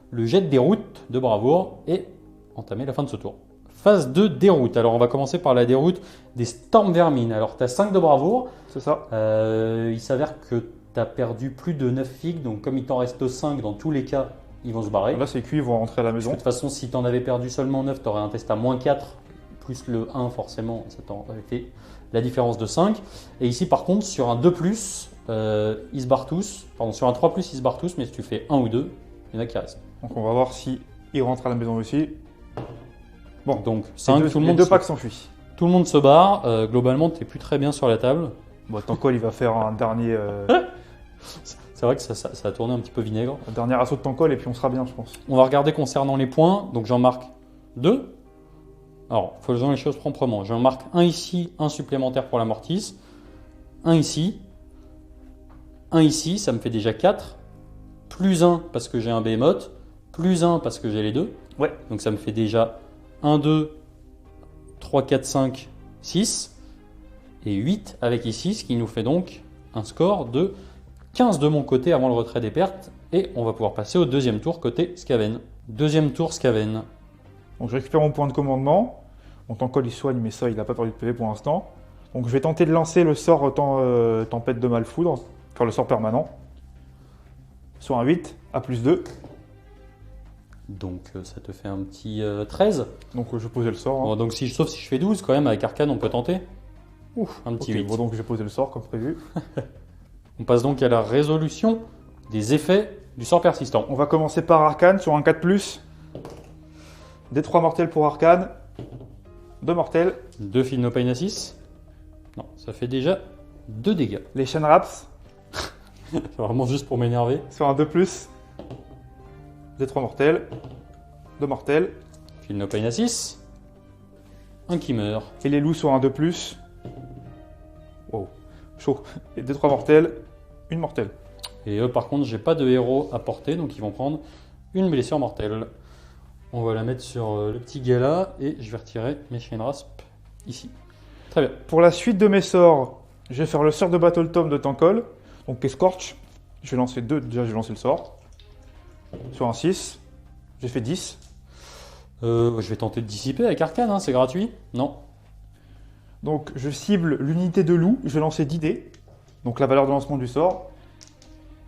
le jet de déroute de bravoure et entamer la fin de ce tour. Phase 2, déroute. Alors on va commencer par la déroute des Storm Vermine. Alors tu as 5 de bravoure. C'est ça. Il s'avère que tu as perdu plus de 9 figues, donc comme il t'en reste 5 dans tous les cas, ils vont se barrer. Là c'est cuit, ils vont rentrer à la maison. De toute façon, si tu en avais perdu seulement 9, tu aurais un test à -4, plus le 1 forcément, ça t'aurait fait la différence de 5. Et ici par contre, sur un 2+, ils se barrent tous. Pardon, sur un 3+, ils se barrent tous, mais si tu fais 1 ou 2, il y en a qui restent. Donc on va voir si ils rentrent à la maison aussi. Bon, donc 5, tout le monde. Les 2 packs s'enfuient. Tout le monde se barre. Globalement, tu n'es plus très bien sur la table. Bon, Tankol, il va faire un dernier. C'est vrai que ça a tourné un petit peu vinaigre. Un dernier assaut de Tankol et puis on sera bien, je pense. On va regarder concernant les points. Donc j'en marque 2. Alors, faisons les choses proprement. J'en marque un ici, un supplémentaire pour la mortice. Un ici. Un ici, ça me fait déjà 4. Plus 1 parce que j'ai un behemoth. Plus 1 parce que j'ai les 2. Ouais. Donc ça me fait déjà 1, 2, 3, 4, 5, 6. Et 8 avec ici, ce qui nous fait donc un score de 15 de mon côté avant le retrait des pertes. Et on va pouvoir passer au deuxième tour côté Skaven. Deuxième tour Skaven. Donc je récupère mon point de commandement. Mon Tankol il soigne, mais ça il n'a pas perdu de PV pour l'instant. Donc je vais tenter de lancer le sort tempête de malfoudre, faire le sort permanent. Sur un 8, à +2. Donc ça te fait un petit 13. Donc je vais poser le sort. Hein. Bon, donc sauf si je fais 12 quand même, avec Arcane on peut tenter. Ouf, un petit okay, 8. Bon, donc je vais poser le sort comme prévu. On passe donc à la résolution des effets du sort persistant. On va commencer par Arcane sur un 4+. D3 mortels pour Arcane. 2 mortels. 2 Feel No Pain à 6. Non, ça fait déjà 2 dégâts. Les Shenraps. C'est vraiment juste pour m'énerver. Sur un 2+. D3 mortels. 2 mortels. Feel No Pain à 6. Un qui meurt. Et les loups sur un 2+. Wow, chaud. Et D3 mortels. Une mortelle. Et eux par contre j'ai pas de héros à porter, donc ils vont prendre une blessure mortelle. On va la mettre sur le petit gars là et je vais retirer mes Shenrasp ici. Très bien. Pour la suite de mes sorts, je vais faire le sort de Battle Tome de Tankol. Donc qui est Scorch. Je vais lancer 2. Déjà j'ai lancé le sort. Sur un 6. J'ai fait 10. Je vais tenter de dissiper avec Arcane, hein, c'est gratuit. Non. Donc je cible l'unité de loup. Je vais lancer 10 dés. Donc la valeur de lancement du sort.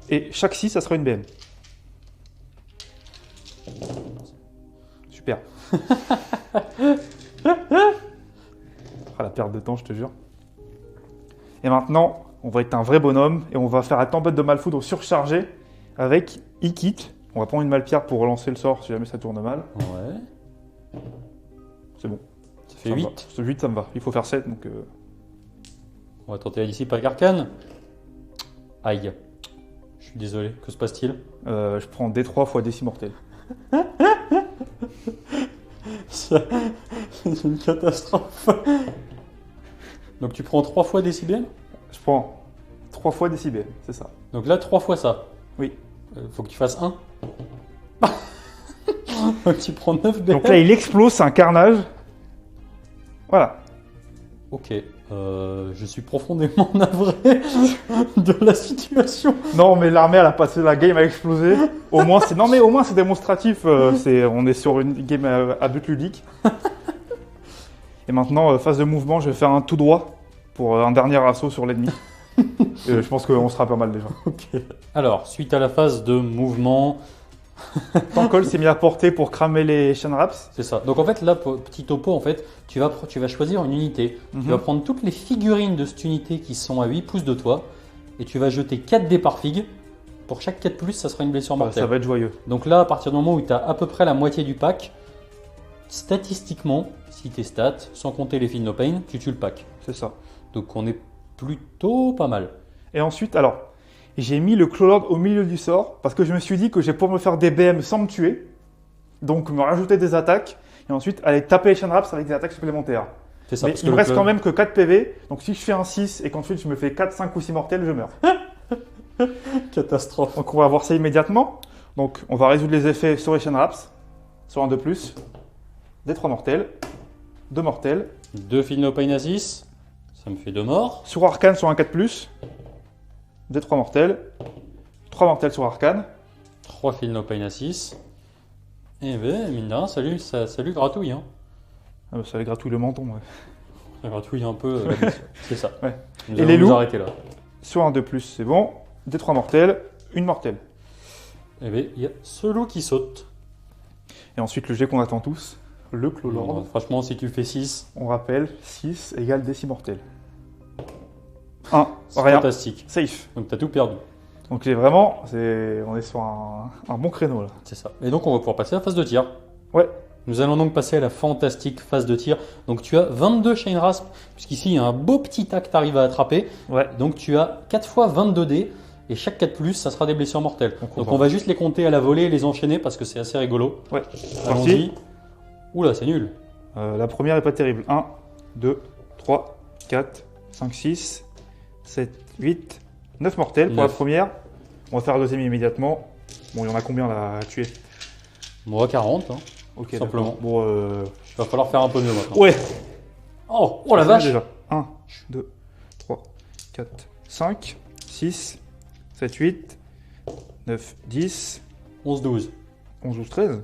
Et chaque 6, ça sera une BM. Super. La perte de temps, je te jure. Et maintenant, on va être un vrai bonhomme et on va faire la tempête de malfoudre surchargée avec E-Kit. On va prendre une malpierre pour relancer le sort si jamais ça tourne mal. Ouais. C'est bon. Ça fait 8. Ce 8, ça me va. Il faut faire 7, donc... On va tenter la dissipe avec Arcane. Aïe. Je suis désolé. Que se passe-t-il? Je prends D3 fois D6 mortel. C'est une catastrophe. Donc tu prends 3 fois décibels? Je prends 3 fois décibels, c'est ça. Donc là, 3 fois ça. Oui. Faut que tu fasses 1. Donc tu prends 9 BM. Donc là, il explose, c'est un carnage. Voilà. Ok. Je suis profondément navré de la situation. Non, mais l'armée, elle a passé la game à exploser. Au moins, c'est démonstratif. On est sur une game à but ludique. Et maintenant, phase de mouvement, je vais faire un tout droit pour un dernier assaut sur l'ennemi. Je pense qu'on sera pas mal déjà. Ok. Alors, suite à la phase de mouvement, Tankol s'est mis à portée pour cramer les Shenraps. c'est ça. Donc en fait, là, petit topo, en fait, tu vas choisir une unité. Tu vas prendre toutes les figurines de cette unité qui sont à 8 pouces de toi et tu vas jeter 4 dés par figue. Pour chaque 4 plus, ça sera une blessure Ça mortelle. va être joyeux. Donc là, à partir du moment où tu as à peu près la moitié du pack, statistiquement, si tes stats, sans compter les Feel No Pain, tu tues le pack. C'est ça. Donc on est plutôt pas mal. Et ensuite, alors, j'ai mis le Clawlord au milieu du sort parce que je me suis dit que j'ai pour me faire des BM sans me tuer. Donc me rajouter des attaques et ensuite aller taper les Shenraps avec des attaques supplémentaires. C'est ça. Mais parce il que me le reste club- quand même que 4 PV. Donc si je fais un 6 et qu'ensuite je me fais 4, 5 ou 6 mortels, je meurs. Catastrophe. Donc on va voir ça immédiatement. Donc on va résoudre les effets sur les Shenraps. Sur un 2+, des 3 mortels, 2 mortels. 2 Feel No Pain à 6, ça me fait 2 morts. Sur Arcane, sur un 4+, des 3 mortels, 3 mortels sur Arcane. 3 Feel No Pain à 6. Et ben, mine de rien, salut gratouille. Hein. Ah bah, ça les gratouille le menton. Ouais. Ça gratouille un peu la blessure. C'est ça. Ouais. Nous Et allons les nous loups arrêter là. Sur un 2+, c'est bon. Des 3 mortels, une mortelle. Et ben, il y a ce loup qui saute. Et ensuite le jet qu'on attend tous, le Clawlord. Alors, franchement, si tu fais 6, On rappelle, 6 égale des 6 mortels. 1, c'est rien, fantastique. safe. Donc t'as tout perdu. Donc j'ai vraiment, on est sur un bon créneau là. C'est ça. Et donc on va pouvoir passer à la phase de tir. Ouais. Nous allons donc passer à la fantastique phase de tir. Donc tu as 22 Chain Rasp, puisqu'ici il y a un beau petit tas que tu arrives à attraper. Ouais. Donc tu as 4 fois 22 dés, et chaque 4 plus, ça sera des blessures mortelles. Donc, Donc on va juste les compter à la volée et les enchaîner parce que c'est assez rigolo. Ouais. Allons-y. Oula, c'est nul. La première est pas terrible. 1, 2, 3, 4, 5, 6, 7, 8, 9 mortels pour la 9. première. On va faire la deuxième immédiatement. Bon, il y en a combien là à tuer? Moi 40, hein. Ok, Simplement. d'accord. Bon, Il va falloir faire un peu mieux maintenant. ouais. Oh la C'est vache. déjà. 1, 2, 3, 4, 5, 6, 7, 8, 9, 10, 11, 12, 11, 12, 13.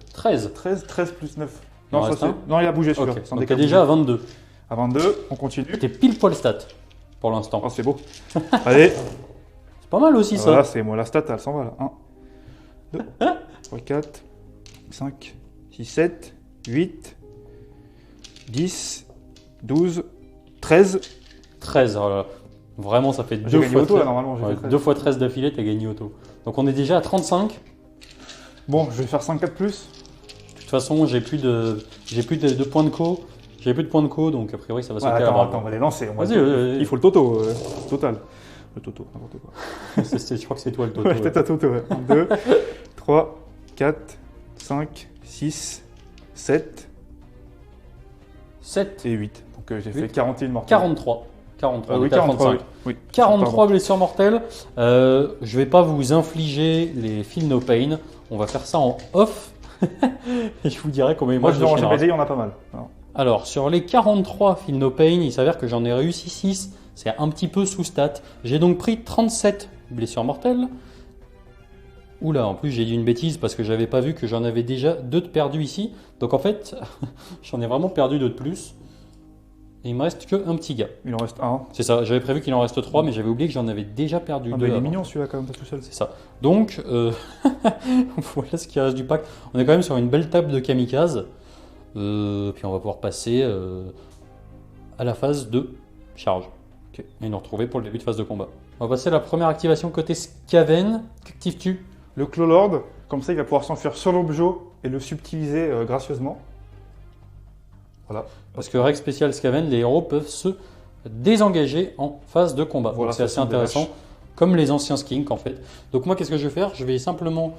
13. 13 plus 9. Il en Non, ça reste c'est. un Non, il a bougé Ok, celui-là. C'est un donc t'es décalage. déjà à 22. À 22, on continue. T'es pile poil stat pour l'instant. Oh, c'est beau. Allez, C'est pas mal aussi ça. voilà, c'est moi la stat, elle s'en va là. 1, 2, 3, 4, 5, 6, 7, 8, 10, 12, 13. 13, oh là là. Vraiment, ça fait J'ai 2 gagné fois, auto là 13. normalement. J'ai Ouais, fait 13. 2 fois 13 d'affilée, t'as gagné auto. Donc on est déjà à 35. Bon, je vais faire 5 4 plus. De toute façon, j'ai plus de points de co. J'ai plus de points de co, donc a priori ça va sauter à la Attends, barre. attends, on va les lancer. Vas-y, vas-y. Il faut le toto, total. Le toto, n'importe quoi. Je crois que c'est toi le toto. Ouais, peut-être à toto, ouais. 1, 2, 3, 4, 5, 6, 7 7, et 8. Donc j'ai fait 8. 41 mortels. 43. 43, on oui, était à 43. 35. Oui. 43 Pardon. blessures mortelles. Je vais pas vous infliger les Feel No Pain. On va faire ça en off. Et je vous dirai combien il Moi, me je reste de dérange Chain les Rasp. BD, il y en a pas mal. Alors, Alors, sur les 43 Feel No Pain, il s'avère que j'en ai réussi 6. C'est un petit peu sous stat. J'ai donc pris 37 blessures mortelles. Oula, en plus j'ai dit une bêtise parce que j'avais pas vu que j'en avais déjà 2 de perdus ici. Donc en fait, j'en ai vraiment perdu 2 de plus. Et il me reste qu'un petit gars. il en reste un. C'est ça, j'avais prévu qu'il en reste 3, mais j'avais oublié que j'en avais déjà perdu Ah, 2. bah, il est mignon celui-là quand même, pas tout seul. C'est ça. Donc, voilà ce qui reste du pack. On est quand même sur une belle table de kamikaze. Puis on va pouvoir passer à la phase de charge. Ok. Et nous retrouver pour le début de phase de combat. On va passer à la première activation côté Skaven. Qu'actives-tu? Le Clawlord, comme ça, il va pouvoir s'enfuir sur l'objet et le subtiliser gracieusement. Voilà. Parce que règle spéciale Skaven, les héros peuvent se désengager en phase de combat. Voilà, Donc c'est ça assez semble intéressant, vache. comme les anciens skinks en fait. Donc moi qu'est-ce que je vais faire? Je vais simplement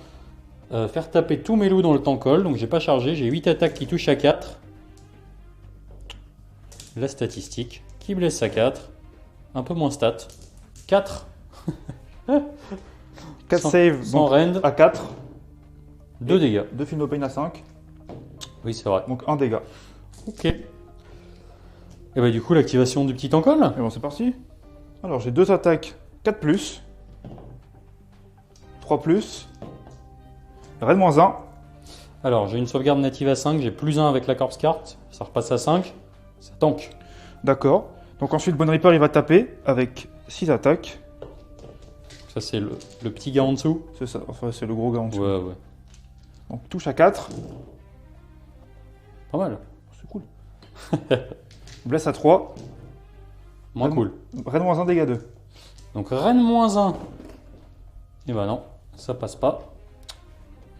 faire taper tous mes loups dans le tankol. Donc j'ai pas chargé, j'ai 8 attaques qui touchent à 4. La statistique qui blesse à 4. Un peu moins stat. 4. 4 saves Sans donc, rend, à 4. 2 dégâts. 2 Feel No Pain à 5. Oui, c'est vrai. Donc 1 dégât. Ok. Et bah du coup, l'activation du petit encol. Et bon, c'est parti. Alors, j'ai 2 attaques 4+, 3+, raid -1. Alors, j'ai une sauvegarde native à 5, j'ai plus 1 avec la corpse carte, ça repasse à 5, ça tank. D'accord. Donc ensuite, Bone Reaper, il va taper avec 6 attaques. Ça, c'est le petit gars en dessous. C'est ça, enfin, c'est le gros gars en dessous. Ouais, ouais. Donc touche à 4. Pas mal. C'est cool. Blesse à 3. Moins Raid- cool. Raid -1, dégâts 2. Donc, Rennes -1. Et bah non, ça passe pas.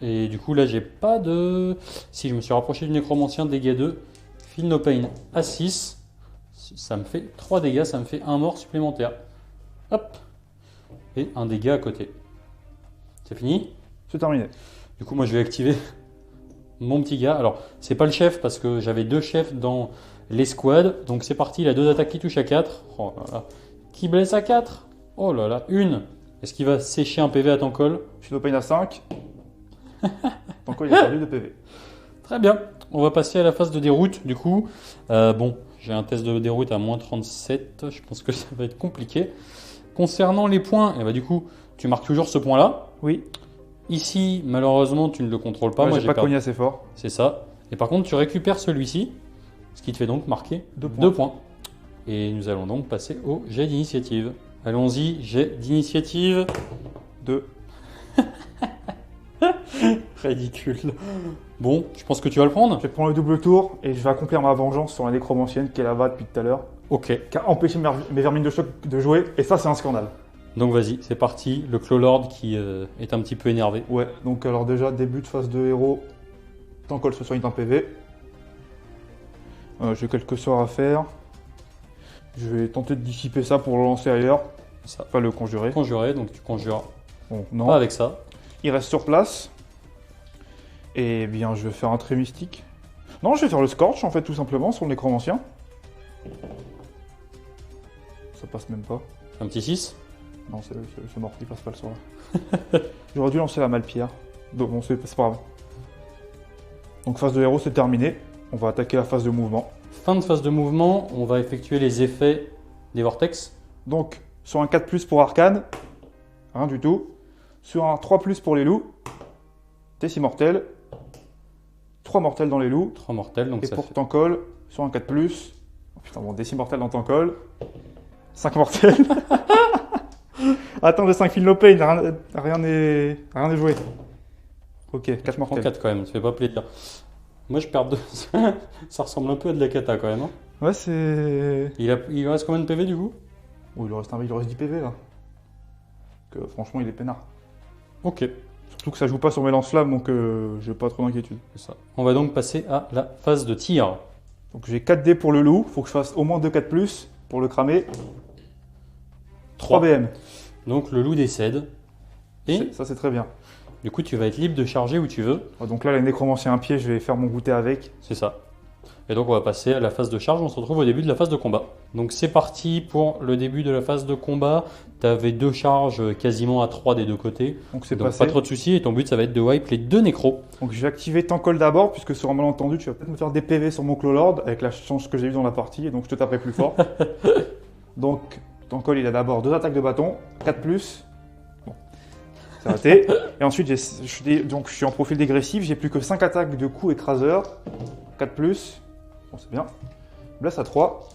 Et du coup, là, j'ai pas de... Si je me suis rapproché du nécromancien, dégâts 2. Feel No Pain à 6. Ça me fait 3 dégâts, ça me fait un mort supplémentaire. Hop. Et un dégât à côté. C'est fini? C'est terminé. Du coup, moi, je vais activer mon petit gars. Alors, c'est pas le chef parce que j'avais 2 chefs dans l'escouade. Donc, c'est parti. Il a 2 attaques qui touchent à 4. Oh là là. Qui blesse à 4? Oh là là. Une. Est-ce qu'il va sécher un PV à Tankol? Feel No Pain à 5. Donc il a perdu de PV. Très bien. On va passer à la phase de déroute. Du coup, bon, j'ai un test de déroute à -37. Je pense que ça va être compliqué. Concernant les points, eh ben, du coup, tu marques toujours ce point-là. Oui. Ici, malheureusement, tu ne le contrôles pas. Ouais, Moi, j'ai pas perdu. cogné assez fort. C'est ça. Et par contre, tu récupères celui-ci, ce qui te fait donc marquer 2 points. 2 points. Et nous allons donc passer au jet d'initiative. Allons-y, jet d'initiative. 2. Ridicule. Bon, je pense que tu vas le prendre. Je vais prendre le double tour et je vais accomplir ma vengeance sur la nécromancienne qui est là-bas depuis tout à l'heure, Ok. qui a empêché mes vermines de choc de jouer, et ça c'est un scandale. Donc vas-y, c'est parti. Le Clawlord qui est un petit peu énervé. Ouais, donc alors déjà, début de phase de héros, Tankol se soigne d'un PV. J'ai quelques sorts à faire. Je vais tenter de dissiper ça pour le lancer ailleurs, Ça. enfin le conjurer. Conjurer, donc tu conjures Bon, pas non, avec ça. il reste sur place. Et bien, je vais faire un trait mystique. Non, je vais faire le Scorch en fait, tout simplement, sur le nécromancien. Ça passe même pas. Un petit 6. Non, c'est mort, il passe pas le sort là. J'aurais dû lancer la malpierre. Donc bon, c'est pas grave. Donc phase de héros, c'est terminé. On va attaquer la phase de mouvement. Fin de phase de mouvement, on va effectuer les effets des vortex. Donc, sur un 4+, pour Arcane, rien du tout. Sur un 3+, pour les loups, t'es 6 mortels. 3 mortels dans les loups. 3 mortels, donc Et ça pour fait... Tankol, sur un 4+, oh putain, bon, des 6 mortels dans Tankol. 5 mortels. Attends, j'ai 5 Feel No Pain, rien n'est joué. Ok, 4 Prends mortels. 4 quand même, ça fait pas plaisir. Moi je perds 2. Ça ressemble un peu à de la kata quand même. Hein. Ouais, c'est... Il reste combien de PV du coup? Oh, il lui reste 10 PV là. Que, franchement, il est peinard. Ok, Surtout que ça joue pas sur mes lance-flammes, donc j'ai pas trop d'inquiétude. c'est ça. On va donc passer à la phase de tir. Donc j'ai 4 dés pour le loup, faut que je fasse au moins 2 4+, pour le cramer. 3 BM. Donc le loup décède. Et Ça c'est très bien. du coup tu vas être libre de charger où tu veux. Donc là, les nécromanciens à pied, je vais faire mon goûter avec. C'est ça. Et donc on va passer à la phase de charge, on se retrouve au début de la phase de combat. Donc c'est parti pour le début de la phase de combat. Tu avais 2 charges quasiment à 3 des deux côtés. Donc c'est Donc passé. pas trop de soucis et ton but ça va être de wipe les 2 nécros. Donc je vais activer Tankol d'abord, puisque sur un malentendu, tu vas peut-être me faire des PV sur mon Clawlord, avec la chance que j'ai eue dans la partie, et donc je te taperai plus fort. Donc Tankol, il a d'abord 2 attaques de bâton, 4+. Bon, c'est raté. Et ensuite, je suis en profil dégressif, j'ai plus que 5 attaques de coups écraseurs, 4+. Bon, c'est bien. Blesse à 3.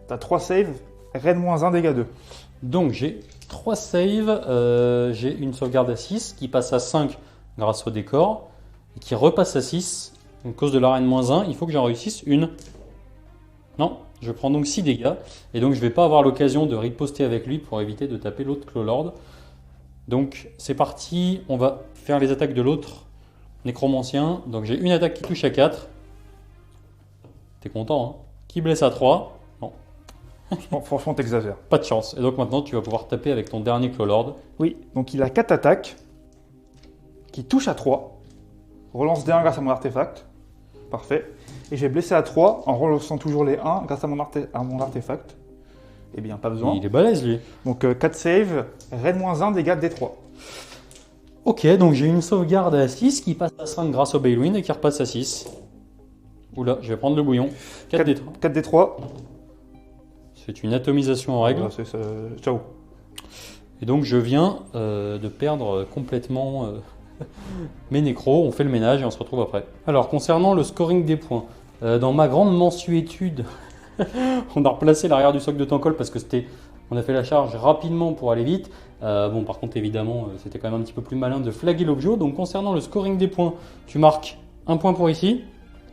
T'as 3 saves, raid -1, dégâts 2. Donc j'ai 3 saves, j'ai une sauvegarde à 6 qui passe à 5 grâce au décor et qui repasse à 6 à cause de l'arène -1. Il faut que j'en réussisse une. Non, je prends donc 6 dégâts et donc je vais pas avoir l'occasion de riposter avec lui pour éviter de taper l'autre Clawlord. Donc c'est parti, on va faire les attaques de l'autre nécromancien. Donc j'ai une attaque qui touche à 4. T'es content, hein? Qui blesse à 3. Non, Bon, franchement, t'exagères. pas de chance. Et donc maintenant tu vas pouvoir taper avec ton dernier Clawlord. Oui, donc il a 4 attaques qui touchent à 3. Relance des 1 grâce à mon artefact. Parfait. Et je vais blesser à 3 en relançant toujours les 1 grâce à mon artefact. Eh bien, pas besoin. Il est balèze lui. Donc 4 save, raid -1, dégâts D3. Ok, donc j'ai une sauvegarde à 6 qui passe à 5 grâce au Balewind et qui repasse à 6. Oula, je vais prendre le bouillon. 4 D3. 4 D3. C'est une atomisation en règle. Voilà, c'est ça. Ciao. Et donc je viens de perdre complètement mes nécros. On fait le ménage et on se retrouve après. Alors concernant le scoring des points, dans ma grande mensuétude, on a replacé l'arrière du socle de Tankol parce que on a fait la charge rapidement pour aller vite. Bon, par contre, évidemment, c'était quand même un petit peu plus malin de flaguer l'objet. Donc concernant le scoring des points, tu marques un point pour ici.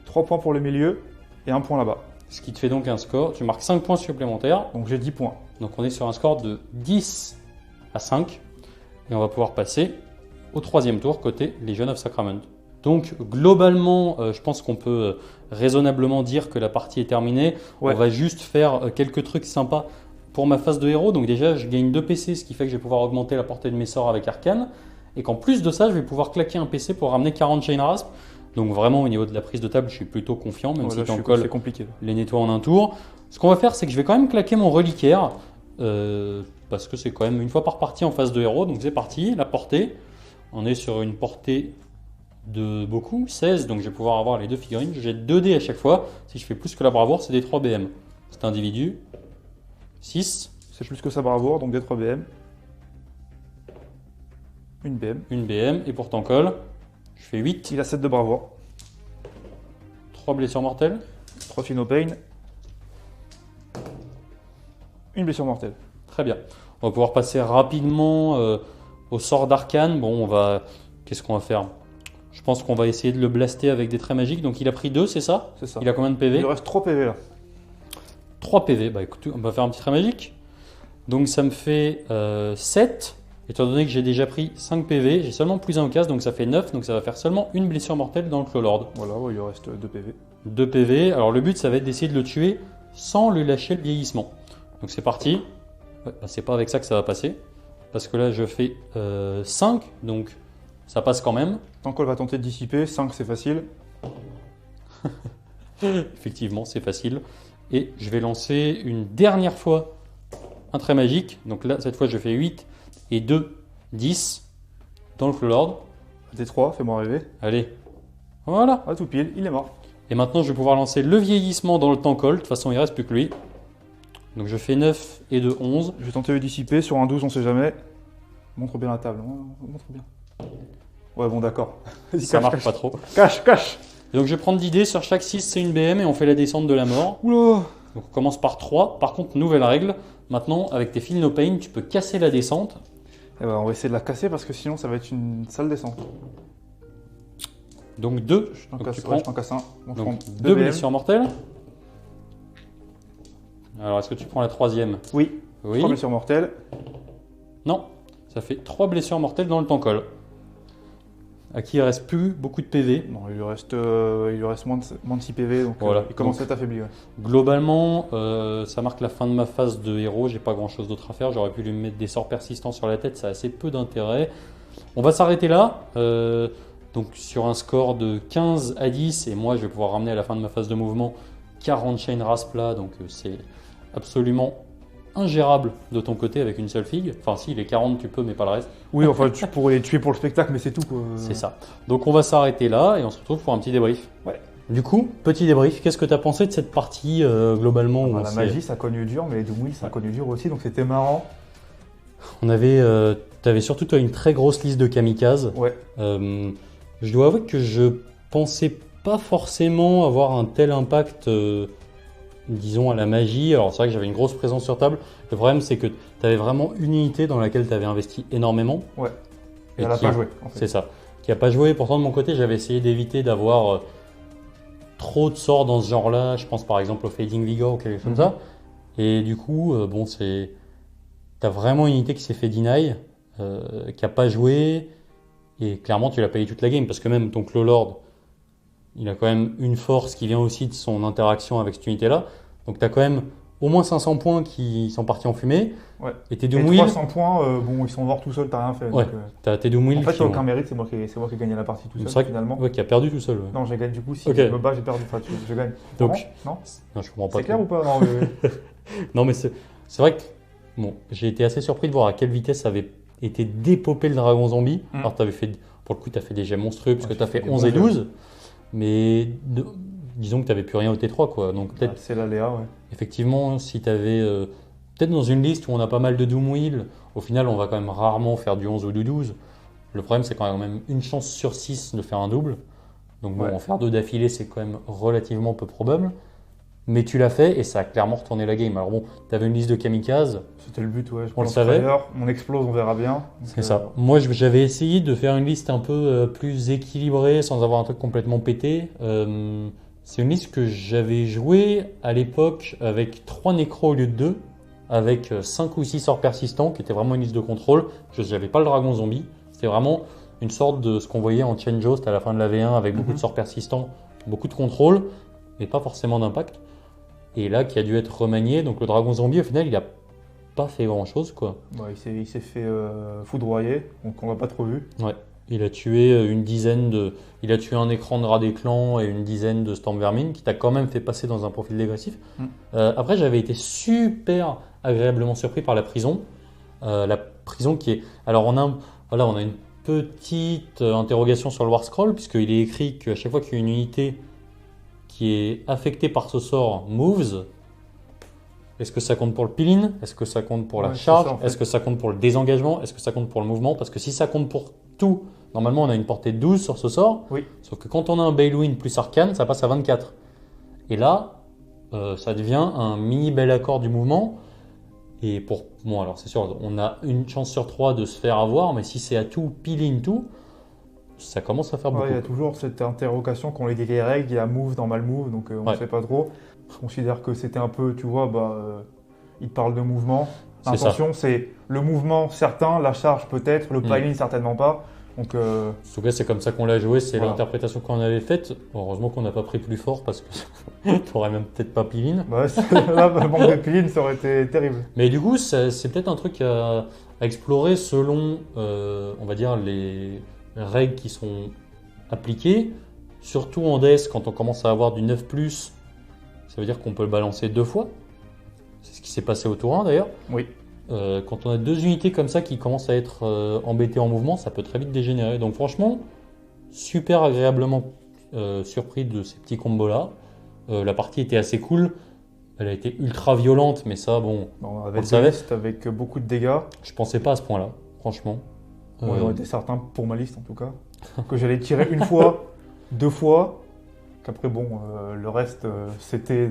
3 points pour le milieu et 1 point là-bas. Ce qui te fait donc un score. Tu marques 5 points supplémentaires. Donc j'ai 10 points. Donc on est sur un score de 10 à 5. Et on va pouvoir passer au troisième tour côté Legion of Sacrament. Donc globalement, je pense qu'on peut raisonnablement dire que la partie est terminée. Ouais. On va juste faire quelques trucs sympas pour ma phase de héros. Donc déjà, je gagne 2 PC, ce qui fait que je vais pouvoir augmenter la portée de mes sorts avec Arcane. Et qu'en plus de ça, je vais pouvoir claquer un PC pour ramener 40 Chain Rasp. Donc vraiment, au niveau de la prise de table, je suis plutôt confiant, même si Tankol c'est compliqué. les nettoie en un tour. Ce qu'on va faire, c'est que je vais quand même claquer mon reliquaire, parce que c'est quand même une fois par partie en phase de héros. Donc c'est parti, la portée. On est sur une portée de beaucoup, 16, donc je vais pouvoir avoir les 2 figurines. J'ai 2 dés à chaque fois. Si je fais plus que la bravoure, c'est des 3 BM. Cet individu, 6. C'est plus que ça bravoure, donc des 3 BM. Une BM. Une BM, et pour Tankol, je fais 8. Il a 7 de bravoure. 3 blessures mortelles. 3 Fino Pain. Une blessure mortelle. Très bien. On va pouvoir passer rapidement au sort d'Arcane. Bon, qu'est-ce qu'on va faire? Je pense qu'on va essayer de le blaster avec des traits magiques. Donc il a pris 2, c'est ça? C'est ça. Il a combien de Il PV? lui reste 3 PV là. 3 PV. Bah écoute, on va faire un petit trait magique. Donc ça me fait 7. Étant donné que j'ai déjà pris 5 PV, j'ai seulement plus 1 au casse, donc ça fait 9. Donc ça va faire seulement une blessure mortelle dans le Claw-Lord. Voilà, il lui reste 2 PV. 2 PV. Alors le but, ça va être d'essayer de le tuer sans lui lâcher le vieillissement. Donc c'est parti. Ouais, bah, c'est pas avec ça que ça va passer. Parce que là, je fais 5, donc ça passe quand même. Tankol va tenter de dissiper. 5, c'est facile. Effectivement, c'est facile. Et je vais lancer une dernière fois un trait magique. Donc là, cette fois, je fais 8 et 2, 10 dans le Claw-Lord. D3, fais-moi rêver. Allez, voilà. Ah, tout pile, il est mort. Et maintenant, je vais pouvoir lancer le vieillissement dans le Tankol. De toute façon, il ne reste plus que lui. Donc je fais 9 et 2, 11. Je vais tenter de dissiper. Sur un 12, on sait jamais. Montre bien la table. Montre bien. Ouais, bon, d'accord. Vas-y, Ça cache, marche cache. pas trop. Cache, cache. Et donc je vais prendre 10 dés. Sur chaque 6, c'est une BM et on fait la descente de la mort. Oula. Donc on commence par 3. Par contre, nouvelle règle. Maintenant, avec tes Feel No Pain, tu peux casser la descente. Eh ben, on va essayer de la casser parce que sinon, ça va être une sale descente. Donc 2. Je t'en Donc casse, tu ouais, prends je t'en casse un. Donc, je prends donc 2 2 BM. blessures mortelles. Alors, est-ce que tu prends la troisième? Oui. Oui. 3 blessures mortelles. Non. Ça fait 3 blessures mortelles dans le Tankol. À qui il reste plus beaucoup de PV. Non, il lui reste moins de 6 PV, donc Voilà. il commence Donc, à être affaibli. Ouais. Globalement, ça marque la fin de ma phase de héros. J'ai pas grand chose d'autre à faire. J'aurais pu lui mettre des sorts persistants sur la tête. Ça a assez peu d'intérêt. On va s'arrêter là. Donc sur un score de 15 à 10. Et moi, je vais pouvoir ramener à la fin de ma phase de mouvement 40 Chain Rasp là. Donc c'est absolument ingérable de ton côté avec une seule figue. Enfin, si, les 40, tu peux, mais pas le reste. Oui, enfin, tu pourrais les tuer pour le spectacle, mais c'est tout. Quoi. C'est ça. Donc on va s'arrêter là et on se retrouve pour un petit débrief. Ouais. Du coup, petit débrief, qu'est-ce que tu as pensé de cette partie globalement où Bah, on la s'est- magie, ça a connu dur, mais les Doomwheel, ça a connu dur aussi, donc c'était marrant. On avait, t'avais surtout toi une très grosse liste de kamikazes. Ouais. Je dois avouer que je pensais pas forcément avoir un tel impact, disons, à la magie. Alors c'est vrai que j'avais une grosse présence sur table. Le problème c'est que tu avais vraiment une unité dans laquelle tu avais investi énormément. Ouais. Et Et elle a qui- pas joué, en fait. C'est ça. Qui a pas joué. Pourtant de mon côté j'avais essayé d'éviter d'avoir trop de sorts dans ce genre-là. Je pense par exemple au Fading Vigor ou quelque chose comme ça. Et du coup, bon c'est... T'as vraiment une unité qui s'est fait deny, qui a pas joué. Et clairement, tu l'as payé toute la game parce que même ton Claw-Lord, il a quand même une force qui vient aussi de son interaction avec cette unité-là. Donc, tu as quand même au moins 500 points qui sont partis en fumée. Ouais. Et tes Et Doomwheel, 300 points, bon, ils sont morts tout seuls, t'as rien fait. Ouais. donc, tu as tes Doomwheel en fait, qui t'as ont- aucun mérite, c'est moi qui ai gagné la partie tout C'est seul, vrai que- finalement. ouais, qui a perdu tout seul. Ouais. Non, j'ai gagné du coup, si Ok. je me bats, j'ai perdu. Enfin, je gagne. Donc- Non, non Non, je comprends pas c'est clair trop. ou pas? Non, Non, mais C'est vrai que bon, j'ai été assez surpris de voir à quelle vitesse avait été dépopé le dragon zombie. Alors, pour le coup, tu as fait des jets monstrueux parce que tu as fait 11 et 12. Mais disons que tu n'avais plus rien au T3, quoi. Donc, peut-être, C'est l'aléa, ouais. effectivement, si tu avais. Peut-être dans une liste où on a pas mal de Doom Wheel, au final, on va quand même rarement faire du 11 ou du 12. Le problème, c'est quand même une chance sur 6 de faire un double. Donc, bon, Ouais. en faire 2 d'affilée, c'est quand même relativement peu probable. Mais tu l'as fait et ça a clairement retourné la game. Alors bon, tu avais une liste de kamikazes, C'était le but, ouais. Je On le pense savait. D'ailleurs, on explose, on verra bien. Donc, c'est ça. Moi, j'avais essayé de faire une liste un peu plus équilibrée sans avoir un truc complètement pété. C'est une liste que j'avais jouée à l'époque avec 3 nécros au lieu de 2, avec 5 ou 6 sorts persistants, qui était vraiment une liste de contrôle. Je n'avais pas le dragon zombie. C'était vraiment une sorte de ce qu'on voyait en Change Host à la fin de la V1 avec beaucoup de sorts persistants, beaucoup de contrôle, mais pas forcément d'impact. Et là, qui a dû être remanié. Donc le dragon zombie, au final, il a pas fait grand chose, quoi. ouais, il s'est fait foudroyer, donc on l'a pas trop vu. Ouais. Il a tué une dizaine de. Il a tué un écran de rat des clans et une dizaine de Storm Vermin qui t'a quand même fait passer dans un profil dégressif. Après, j'avais été super agréablement surpris par la prison. La prison qui est. Alors, on a une petite interrogation sur le War Scroll, puisqu'il est écrit qu'à chaque fois qu'il y a une unité qui est affectée par ce sort moves, est-ce que ça compte pour le peel-in? Est-ce que ça compte pour la Ouais, c'est charge? ça, en fait. Est-ce que ça compte pour le désengagement? Est-ce que ça compte pour le mouvement? Parce que si ça compte pour tout, normalement on a une portée de 12 sur ce sort. Oui. Sauf que quand on a un Balewind plus Arcane, ça passe à 24. Et là, ça devient un mini bel accord du mouvement. Et bon, alors c'est sûr, on a une chance sur 3 de se faire avoir, mais si c'est à tout, peel-in tout, ça commence à faire beaucoup. Ouais, il y a toujours cette interrogation quand on lit les règles, il y a move, normal move, donc on ne Ouais. sait pas trop. Je considère que c'était un peu, tu vois, il parle de mouvement. C'est L'intention, c'est le mouvement certain, la charge peut-être, le piling certainement pas. Donc, En tout cas, c'est comme ça qu'on l'a joué, c'est Voilà. l'interprétation qu'on avait faite. Heureusement qu'on n'a pas pris plus fort parce que t'aurais même peut-être pas peel-in. là, le manque de piling, ça aurait été terrible. Mais du coup, c'est peut-être un truc à explorer selon, on va dire, les règles qui sont appliquées. Surtout en DS, quand on commence à avoir du 9+, ça veut dire qu'on peut le balancer 2 fois. C'est ce qui s'est passé au tour 1 d'ailleurs. Oui. Quand on a 2 unités comme ça qui commencent à être embêtées en mouvement, ça peut très vite dégénérer. Donc franchement, super agréablement surpris de ces petits combos-là. La partie était assez cool. Elle a été ultra violente, mais ça, bon, On On avait le des savait. listes avec beaucoup de dégâts. je pensais pas à ce point-là, franchement. Bon, j'en étais certain, pour ma liste en tout cas, que j'allais tirer une fois, 2 fois. Qu'après, bon, le reste, c'était.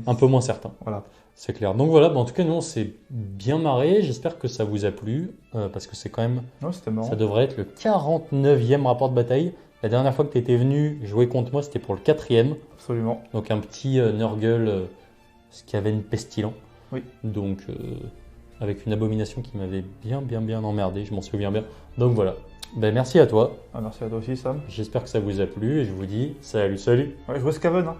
Un peu moins certain. Voilà. C'est clair. Donc voilà, en tout cas, nous, on s'est bien marré. J'espère que ça vous a plu, parce que c'est quand même, Ouais, c'était marrant. ça devrait être le 49e rapport de bataille. La dernière fois que tu étais venu jouer contre moi, c'était pour le 4e. Absolument. Donc un petit Nurgle, ce qui avait une pestilent. Oui. Donc avec une abomination qui m'avait bien emmerdé, je m'en souviens bien. Donc voilà. Ben, merci à toi. Ah, merci à toi aussi, Sam. J'espère que ça vous a plu et je vous dis salut. Ouais, je vois Scaven, hein.